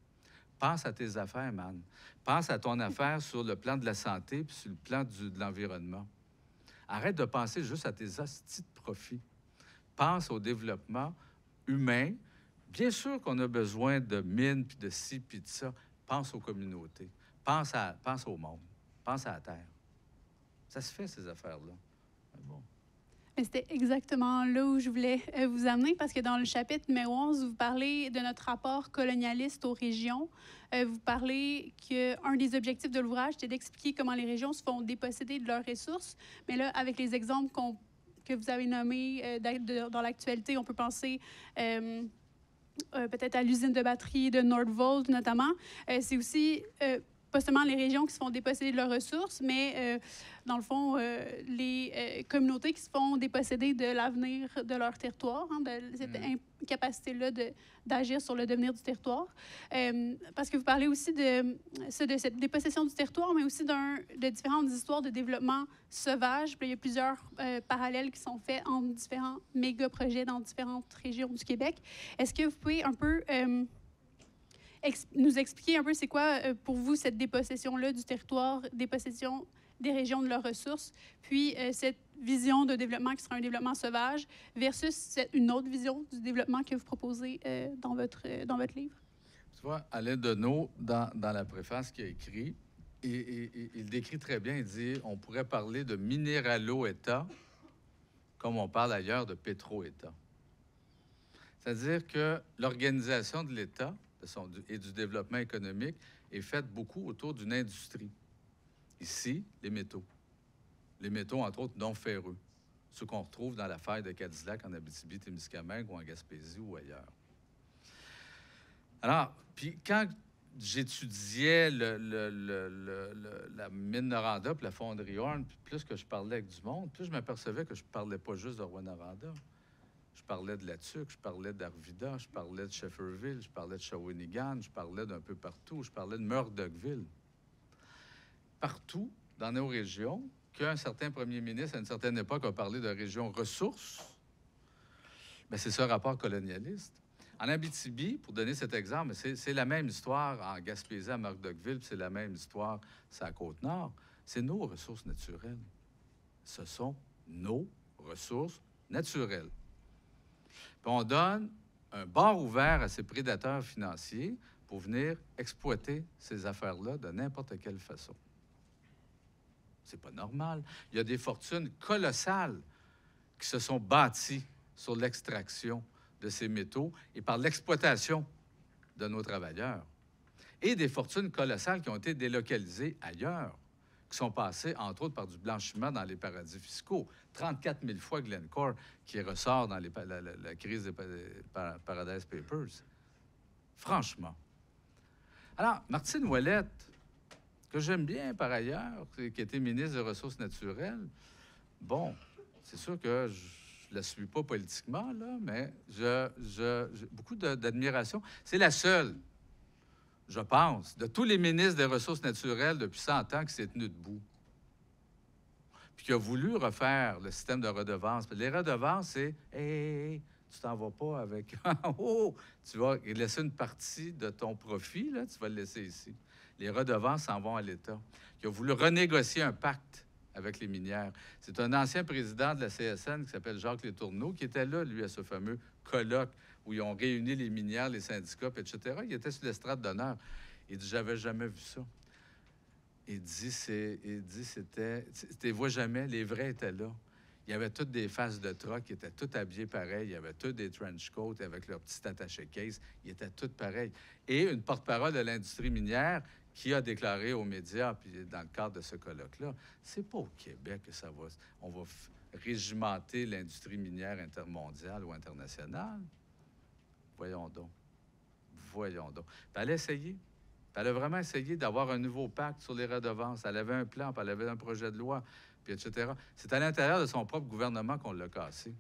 Pense à tes affaires, man. Pense à ton affaire sur le plan de la santé puis sur le plan de l'environnement. Arrête de penser juste à tes hosties de profit. Pense au développement humain. Bien sûr qu'on a besoin de mines, puis de ci, puis de ça. Pense aux communautés. Pense au monde. Pense à la Terre. Ça se fait, ces affaires-là. Bon. Mais c'était exactement là où je voulais vous amener, parce que dans le chapitre numéro 11, vous parlez de notre rapport colonialiste aux régions. Vous parlez qu'un des objectifs de l'ouvrage, c'était d'expliquer comment les régions se font déposséder de leurs ressources. Mais là, avec les exemples que vous avez nommés dans l'actualité, on peut penser... peut-être à l'usine de batterie de Nordvolt notamment. C'est aussi pas seulement les régions qui se font déposséder de leurs ressources, mais dans le fond, les communautés qui se font déposséder de l'avenir de leur territoire, hein, de cette incapacité-là d'agir sur le devenir du territoire. Parce que vous parlez aussi de cette dépossession du territoire, mais aussi de différentes histoires de développement sauvage. Puis il y a plusieurs parallèles qui sont faits entre différents méga-projets dans différentes régions du Québec. Est-ce que vous pouvez un peu... nous expliquer un peu c'est quoi pour vous cette dépossession-là du territoire, dépossession des régions de leurs ressources, puis cette vision de développement qui sera un développement sauvage versus une autre vision du développement que vous proposez dans votre livre? Tu vois, Alain Deneau, dans la préface qu'il a écrit, il décrit très bien, il dit on pourrait parler de minéralo-État comme on parle ailleurs de pétro-État. C'est-à-dire que l'organisation de l'État et du développement économique est faite beaucoup autour d'une industrie. Ici, les métaux. Les métaux, entre autres, non ferreux. Ceux qu'on retrouve dans la faille de Cadillac en Abitibi-Témiscamingue ou en Gaspésie ou ailleurs. Alors, puis quand j'étudiais la mine Noranda puis la fonderie Horn, plus que je parlais avec du monde, plus je m'apercevais que je ne parlais pas juste de Rouyn-Noranda. Je parlais de La Tuque, je parlais d'Arvida, je parlais de Shefferville, je parlais de Shawinigan, je parlais d'un peu partout, je parlais de Murdochville. Partout, dans nos régions, qu'un certain premier ministre, à une certaine époque, a parlé de régions ressources, bien, c'est ce rapport colonialiste. En Abitibi, pour donner cet exemple, c'est la même histoire en Gaspésie, à Murdochville, c'est la même histoire sur la Côte-Nord. C'est nos ressources naturelles. Ce sont nos ressources naturelles. Puis on donne un bord ouvert à ces prédateurs financiers pour venir exploiter ces affaires-là de n'importe quelle façon. C'est pas normal. Il y a des fortunes colossales qui se sont bâties sur l'extraction de ces métaux et par l'exploitation de nos travailleurs. Et des fortunes colossales qui ont été délocalisées ailleurs, qui sont passées, entre autres, par du blanchiment dans les paradis fiscaux. 34 000 fois Glencore qui ressort dans la crise des Paradise Papers. Franchement. Alors, Martine Ouellette, que j'aime bien par ailleurs, qui était ministre des Ressources naturelles, bon, c'est sûr que je ne la suis pas politiquement, là, mais j'ai beaucoup d'admiration. C'est la seule, je pense, de tous les ministres des Ressources naturelles depuis 100 ans qui s'est tenu debout. Puis qui a voulu refaire le système de redevances. Les redevances, c'est hey, tu t'en vas pas avec. Oh, tu vas laisser une partie de ton profit, là, tu vas le laisser ici. Les redevances s'en vont à l'État. Qui a voulu renégocier un pacte avec les minières. C'est un ancien président de la CSN qui s'appelle Jacques Letourneau qui était là, lui, à ce fameux colloque où ils ont réuni les minières, les syndicats, etc. Il était sur l'estrade d'honneur. Il dit, j'avais jamais vu ça. Il dit, c'était, tu les vois jamais, les vrais étaient là. Il y avait toutes des faces de troc qui étaient toutes habillées pareil. Il y avait tous des trench coats avec leur petit attaché-case. Ils étaient tous pareils. Et une porte-parole de l'industrie minière qui a déclaré aux médias, puis dans le cadre de ce colloque-là, c'est pas au Québec que ça va... On va régimenter l'industrie minière intermondiale ou internationale. Voyons donc. Voyons donc. Puis elle a essayé. Puis elle a vraiment essayé d'avoir un nouveau pacte sur les redevances. Elle avait un plan, puis elle avait un projet de loi, puis etc. C'est à l'intérieur de son propre gouvernement qu'on l'a cassé.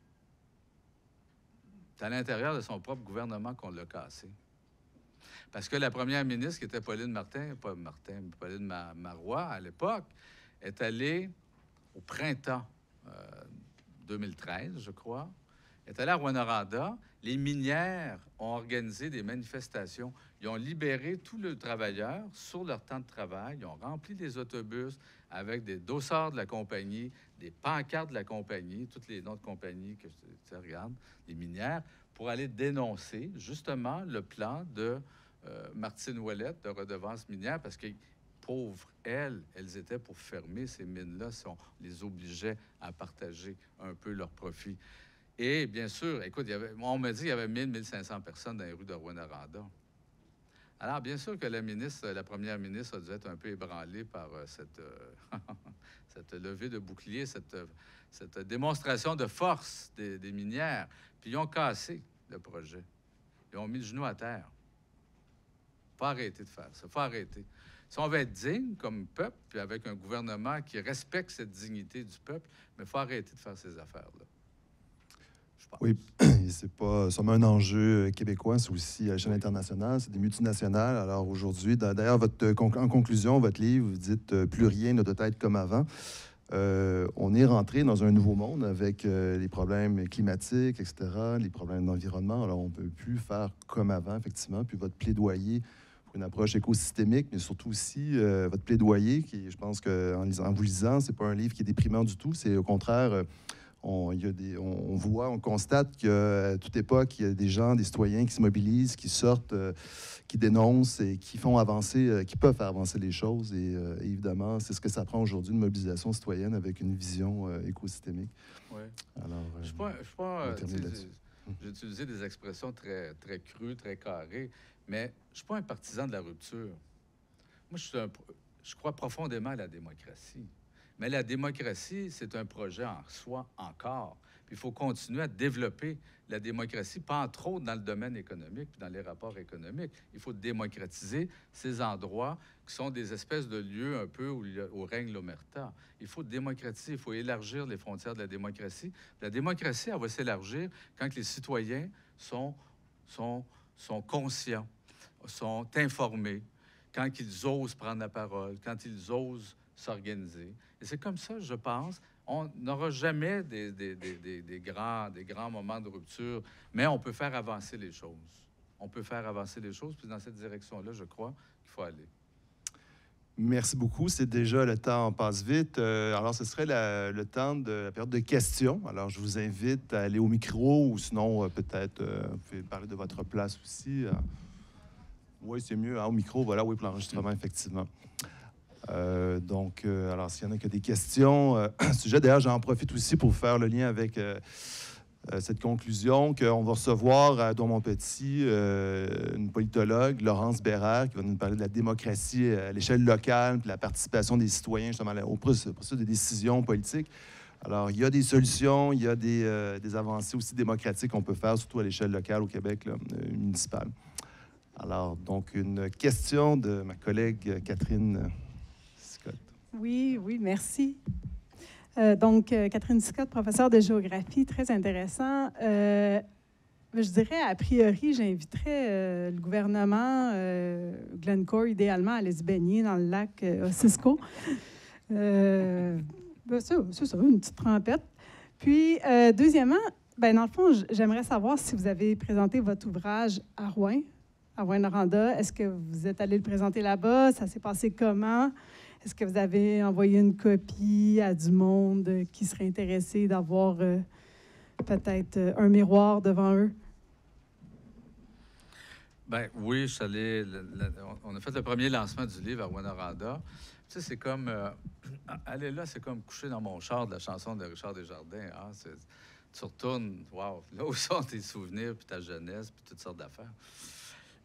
C'est à l'intérieur de son propre gouvernement qu'on l'a cassé. Parce que la première ministre, qui était Pauline Marois, à l'époque, est allée au printemps 2013, je crois, est allée à Rouyn-Noranda. Les minières ont organisé des manifestations. Ils ont libéré tous les travailleurs sur leur temps de travail. Ils ont rempli les autobus avec des dossards de la compagnie, des pancartes de la compagnie, tous les noms de compagnies que tu regardes, les minières, pour aller dénoncer justement le plan de Martine Ouellette de redevances minières, parce que, pauvres, elles étaient pour fermer ces mines-là si on les obligeait à partager un peu leurs profits. Et bien sûr, écoute, on m'a dit qu'il y avait 1500 personnes dans les rues de Rouyn-Noranda. Alors, bien sûr que la première ministre a dû être un peu ébranlée par cette levée de bouclier, cette démonstration de force des minières. Puis ils ont cassé le projet. Ils ont mis le genou à terre. Il faut arrêter de faire ça. Il faut arrêter. Si on veut être digne comme peuple, puis avec un gouvernement qui respecte cette dignité du peuple, mais il faut arrêter de faire ces affaires-là. Oui, c'est pas seulement un enjeu québécois, c'est aussi à l'échelle internationale, c'est des multinationales. Alors aujourd'hui, d'ailleurs, en conclusion, votre livre, vous dites « Plus rien ne doit être comme avant ». On est rentré dans un nouveau monde avec les problèmes climatiques, etc., les problèmes d'environnement. Alors, on ne peut plus faire comme avant, effectivement. Puis votre plaidoyer pour une approche écosystémique, mais surtout aussi votre plaidoyer, qui, je pense qu'en vous lisant, c'est pas un livre qui est déprimant du tout. C'est au contraire... on constate qu'à toute époque, il y a des gens, des citoyens qui se mobilisent, qui sortent, qui dénoncent et qui font avancer, qui peuvent faire avancer les choses. Et évidemment, c'est ce que ça prend aujourd'hui, une mobilisation citoyenne avec une vision écosystémique. Oui. Alors, j'ai utilisé des expressions très, très crues, très carrées, mais je ne suis pas un partisan de la rupture. Moi, je crois profondément à la démocratie. Mais la démocratie, c'est un projet en soi encore. Puis il faut continuer à développer la démocratie, pas entre autres dans le domaine économique, puis dans les rapports économiques. Il faut démocratiser ces endroits qui sont des espèces de lieux un peu où règne l'omerta. Il faut démocratiser, il faut élargir les frontières de la démocratie. La démocratie, elle va s'élargir quand les citoyens sont conscients, sont informés, quand ils osent prendre la parole, quand ils osent s'organiser. Et c'est comme ça, je pense, on n'aura jamais des grands moments de rupture, mais on peut faire avancer les choses. On peut faire avancer les choses, puis dans cette direction-là, je crois qu'il faut aller. Merci beaucoup. C'est déjà, le temps passe vite. Alors, ce serait le temps de la période de questions. Alors, je vous invite à aller au micro, ou sinon, peut-être, vous pouvez parler de votre place aussi. Oui, c'est mieux, hein, au micro, voilà, oui, pour l'enregistrement, effectivement. Alors, s'il y en a qui ont des questions, sujet, d'ailleurs, j'en profite aussi pour faire le lien avec cette conclusion qu'on va recevoir à Douaumont-Petit une politologue, Laurence Bérère, qui va nous parler de la démocratie à l'échelle locale, puis la participation des citoyens justement au processus de décision politique. Alors, il y a des solutions, il y a des avancées aussi démocratiques qu'on peut faire, surtout à l'échelle locale au Québec, là, municipale. Alors, donc, une question de ma collègue Catherine. Oui, merci. Donc, Catherine Scott, professeure de géographie, très intéressant. Je dirais, a priori, j'inviterais le gouvernement, Glencore, idéalement, à aller se baigner dans le lac Ossisco. C'est ça, une petite trempette. Puis, deuxièmement, dans le fond, j'aimerais savoir si vous avez présenté votre ouvrage à Rouyn-Noranda. Est-ce que vous êtes allé le présenter là-bas? Ça s'est passé comment? Est-ce que vous avez envoyé une copie à du monde qui serait intéressé d'avoir peut-être un miroir devant eux? Ben oui, je suis allé. On a fait le premier lancement du livre à Rouyn-Noranda. Tu sais, c'est comme. Aller là, c'est comme coucher dans mon char de la chanson de Richard Desjardins. Hein? Tu retournes, wow, là où sont tes souvenirs, puis ta jeunesse, puis toutes sortes d'affaires.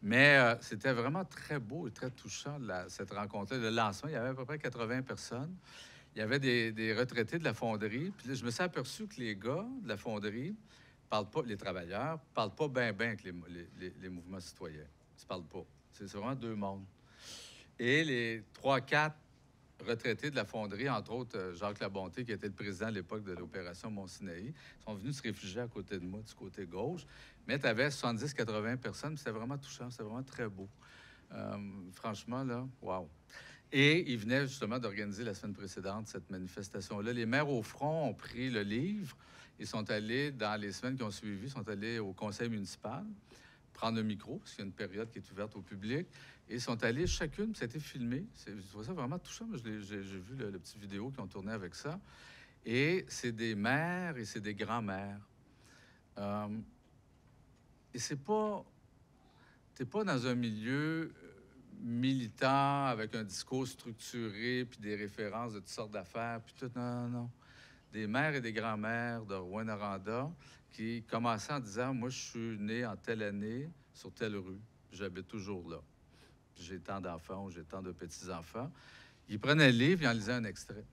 Mais c'était vraiment très beau et très touchant, cette rencontre-là. Le lancement, il y avait à peu près 80 personnes. Il y avait des retraités de la fonderie. Puis là, je me suis aperçu que les gars de la fonderie parlent pas, les travailleurs, parlent pas bien avec les mouvements citoyens. Ils ne parlent pas. C'est vraiment deux mondes. Et les 3-4 retraités de la fonderie, entre autres Jacques Labonté, qui était le président à l'époque de l'opération Mont-Sinaï, sont venus se réfugier à côté de moi, du côté gauche. Mais tu avais 70-80 personnes, c'était vraiment touchant, c'était vraiment très beau. Franchement, là, wow. Et ils venaient justement d'organiser la semaine précédente cette manifestation-là. Les maires au front ont pris le livre. Ils sont allés, dans les semaines qui ont suivi, sont allés au conseil municipal prendre le micro, parce qu'il y a une période qui est ouverte au public. Et ils sont allés chacune, puis ça a été filmé. Je trouve ça vraiment touchant. J'ai vu le petit vidéo qui ont tourné avec ça. Et c'est des mères et c'est des grands-mères. Et c'est pas... T'es pas dans un milieu militant avec un discours structuré puis des références de toutes sortes d'affaires puis tout. Non, non, non. Des mères et des grands-mères de Rouyn-Noranda qui commençaient en disant « Moi, je suis né en telle année sur telle rue. J'habite toujours là. J'ai tant d'enfants ou j'ai tant de petits-enfants. » Ils prenaient le livre et en lisaient un extrait.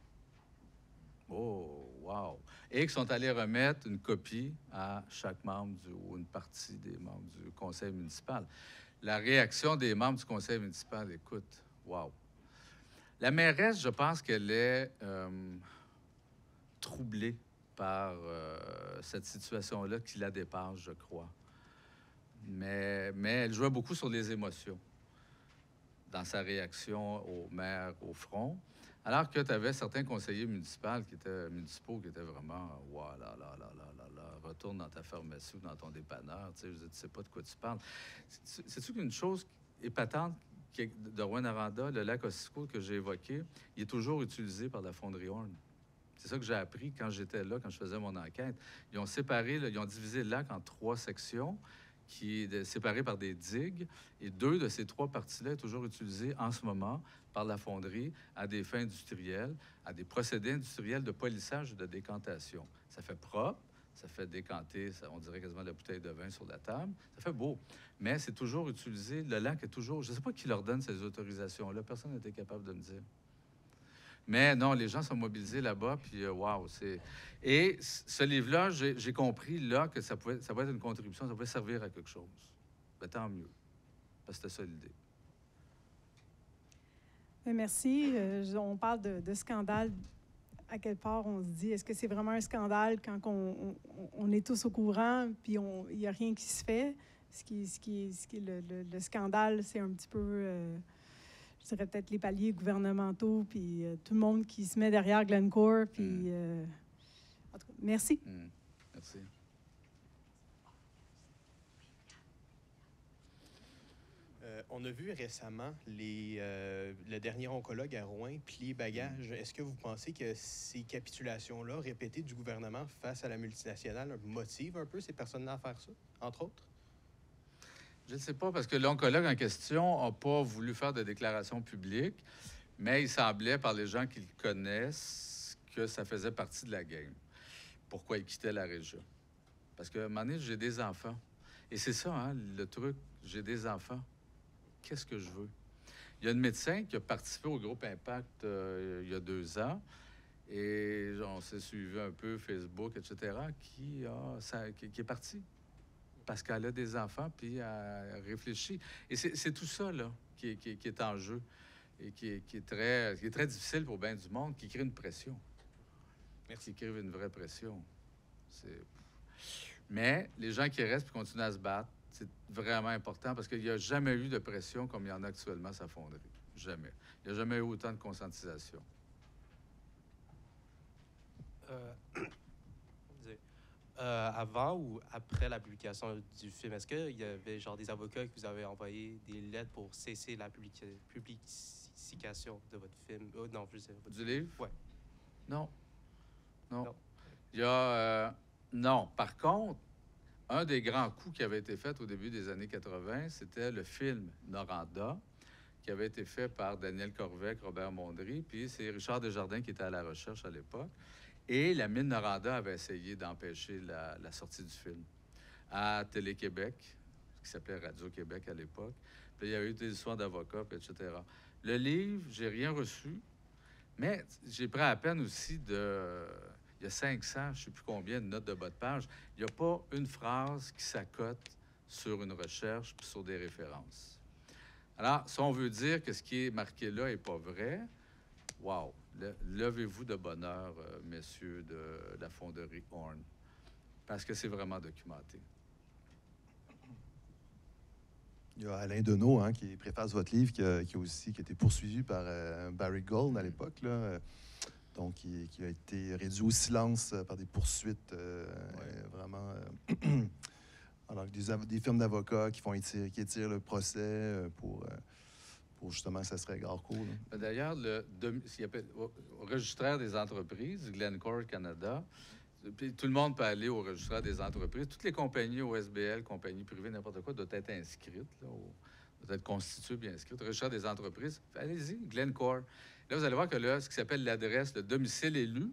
Oh, wow! Et qui sont allés remettre une copie à chaque membre ou une partie des membres du conseil municipal. La réaction des membres du conseil municipal, écoute, wow! La mairesse, je pense qu'elle est troublée par cette situation-là qui la dépasse, je crois. Mais elle jouait beaucoup sur les émotions dans sa réaction au maire au front. Alors que tu avais certains conseillers municipaux qui étaient vraiment « Wow, là, retourne dans ta pharmacie ou dans ton dépanneur. » Tu sais pas de quoi tu parles. C'est-tu qu'une chose épatante de Rouyn-Noranda, le lac Ossisco que j'ai évoqué, il est toujours utilisé par la fonderie Horn. C'est ça que j'ai appris quand j'étais là, quand je faisais mon enquête. Ils ont ils ont divisé le lac en 3 sections, qui est séparé par des digues, et 2 de ces 3 parties-là sont toujours utilisées en ce moment par la fonderie à des fins industrielles, à des procédés industriels de polissage et de décantation. Ça fait propre, ça fait décanter, on dirait quasiment la bouteille de vin sur la table, ça fait beau. Mais c'est toujours utilisé, le lac est toujours... Je ne sais pas qui leur donne ces autorisations-là, personne n'a été capable de me dire. Mais non, les gens sont mobilisés là-bas, puis wow, c'est... Et ce livre-là, j'ai compris là que ça pouvait être une contribution, ça pouvait servir à quelque chose. Ben, tant mieux, parce que c'était ça l'idée. Merci. On parle de scandale. À quelle part on se dit, est-ce que c'est vraiment un scandale quand on est tous au courant, puis il n'y a rien qui se fait? Le scandale, c'est un petit peu... je dirais peut-être les paliers gouvernementaux, puis tout le monde qui se met derrière Glencore, puis... en tout cas, merci. Merci. On a vu récemment le dernier oncologue à Rouyn plier bagage. Est-ce que vous pensez que ces capitulations-là, répétées du gouvernement face à la multinationale, motivent un peu ces personnes-là à faire ça, entre autres? Je ne sais pas, parce que l'oncologue en question n'a pas voulu faire de déclaration publique, mais il semblait, par les gens qui le connaissent, que ça faisait partie de la game. Pourquoi il quittait la région? Parce qu'à un moment donné, j'ai des enfants. Et c'est ça, hein, le truc, j'ai des enfants. Qu'est-ce que je veux? Il y a une médecin qui a participé au groupe Impact il y a 2 ans, et on s'est suivi un peu, Facebook, etc., qui est partie. Parce qu'elle a des enfants, puis elle réfléchit. Et c'est tout ça, là, qui est en jeu et qui est très difficile pour bien du monde, qui crée une pression. qui écrivent une vraie pression. Mais les gens qui restent et continuent à se battre, c'est vraiment important parce qu'il n'y a jamais eu de pression comme il y en a actuellement à sa fonderie. Jamais. Il n'y a jamais eu autant de conscientisation. Avant ou après la publication du film, est-ce qu'il y avait genre des avocats qui vous avaient envoyé des lettres pour cesser la publication de votre film? Non, je sais pas. Du livre? Oui. Non. Non. Il y a... non. Par contre, un des grands coups qui avait été fait au début des années 80, c'était le film Noranda, qui avait été fait par Daniel Corvec, Robert Mondry, puis c'est Richard Desjardins qui était à la recherche à l'époque. Et la mine Noranda avait essayé d'empêcher la sortie du film à Télé-Québec, qui s'appelait Radio-Québec à l'époque. Puis il y a eu des histoires d'avocats, etc. Le livre, j'ai rien reçu, mais j'ai pris à peine aussi de... Il y a 500, je ne sais plus combien de notes de bas de page. Il n'y a pas une phrase qui s'accote sur une recherche puis sur des références. Alors, si on veut dire que ce qui est marqué là n'est pas vrai, wow! Levez-vous de bonheur, messieurs de la fonderie Horn, parce que c'est vraiment documenté. Il y a Alain Deneau, hein, qui préface votre livre, qui a été poursuivi par Barry Gold à l'époque, là, donc qui a été réduit au silence par des poursuites vraiment... alors des firmes d'avocats qui étirent le procès pour justement que ça serait gare court. D'ailleurs, ce qu'il appelle au registraire des entreprises, Glencore Canada, puis tout le monde peut aller au registraire des entreprises. Toutes les compagnies OSBL, compagnies privées, n'importe quoi, doivent être inscrites, là, doivent être constituées bien inscrites. Au registraire des entreprises, allez-y, Glencore. Là, vous allez voir que là, ce qui s'appelle l'adresse, le domicile élu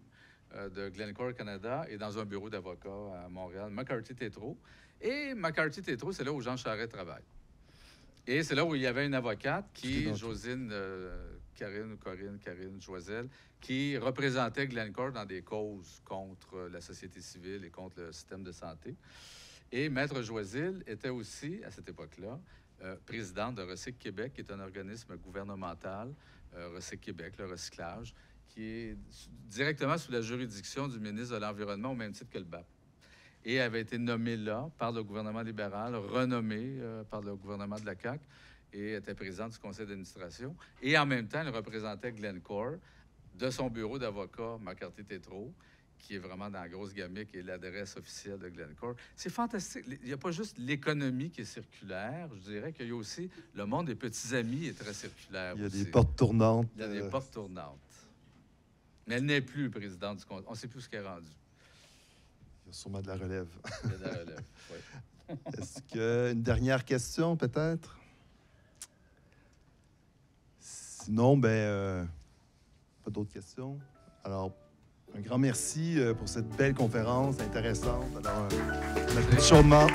de Glencore Canada est dans un bureau d'avocat à Montréal, McCarthy-Tétrault. Et McCarthy-Tétrault, c'est là où Jean Charest travaille. Et c'est là où il y avait une avocate Josine Karine Joiselle, qui représentait Glencore dans des causes contre la société civile et contre le système de santé. Et Maître Joiselle était aussi, à cette époque-là, présidente de Recyc Québec, qui est un organisme gouvernemental, Recyc Québec, le recyclage, qui est directement sous la juridiction du ministre de l'Environnement, au même titre que le BAP. Et avait été nommée là par le gouvernement libéral, renommée par le gouvernement de la CAQ, et était présidente du conseil d'administration. Et en même temps, elle représentait Glencore de son bureau d'avocat McCarthy-Tétrault, qui est vraiment dans la grosse gamique et l'adresse officielle de Glencore. C'est fantastique. Il n'y a pas juste l'économie qui est circulaire. Je dirais qu'il y a aussi le monde des petits amis est très circulaire. Il y a aussi. des portes tournantes. Il y a des portes tournantes. Mais elle n'est plus présidente du conseil. On ne sait plus ce qu'elle est rendue. Il y a sûrement de la relève. Il y a de la relève, oui. Est-ce qu'une dernière question, peut-être? Sinon, pas d'autres questions. Alors, un grand merci pour cette belle conférence intéressante. Alors, on applaudit chaudement.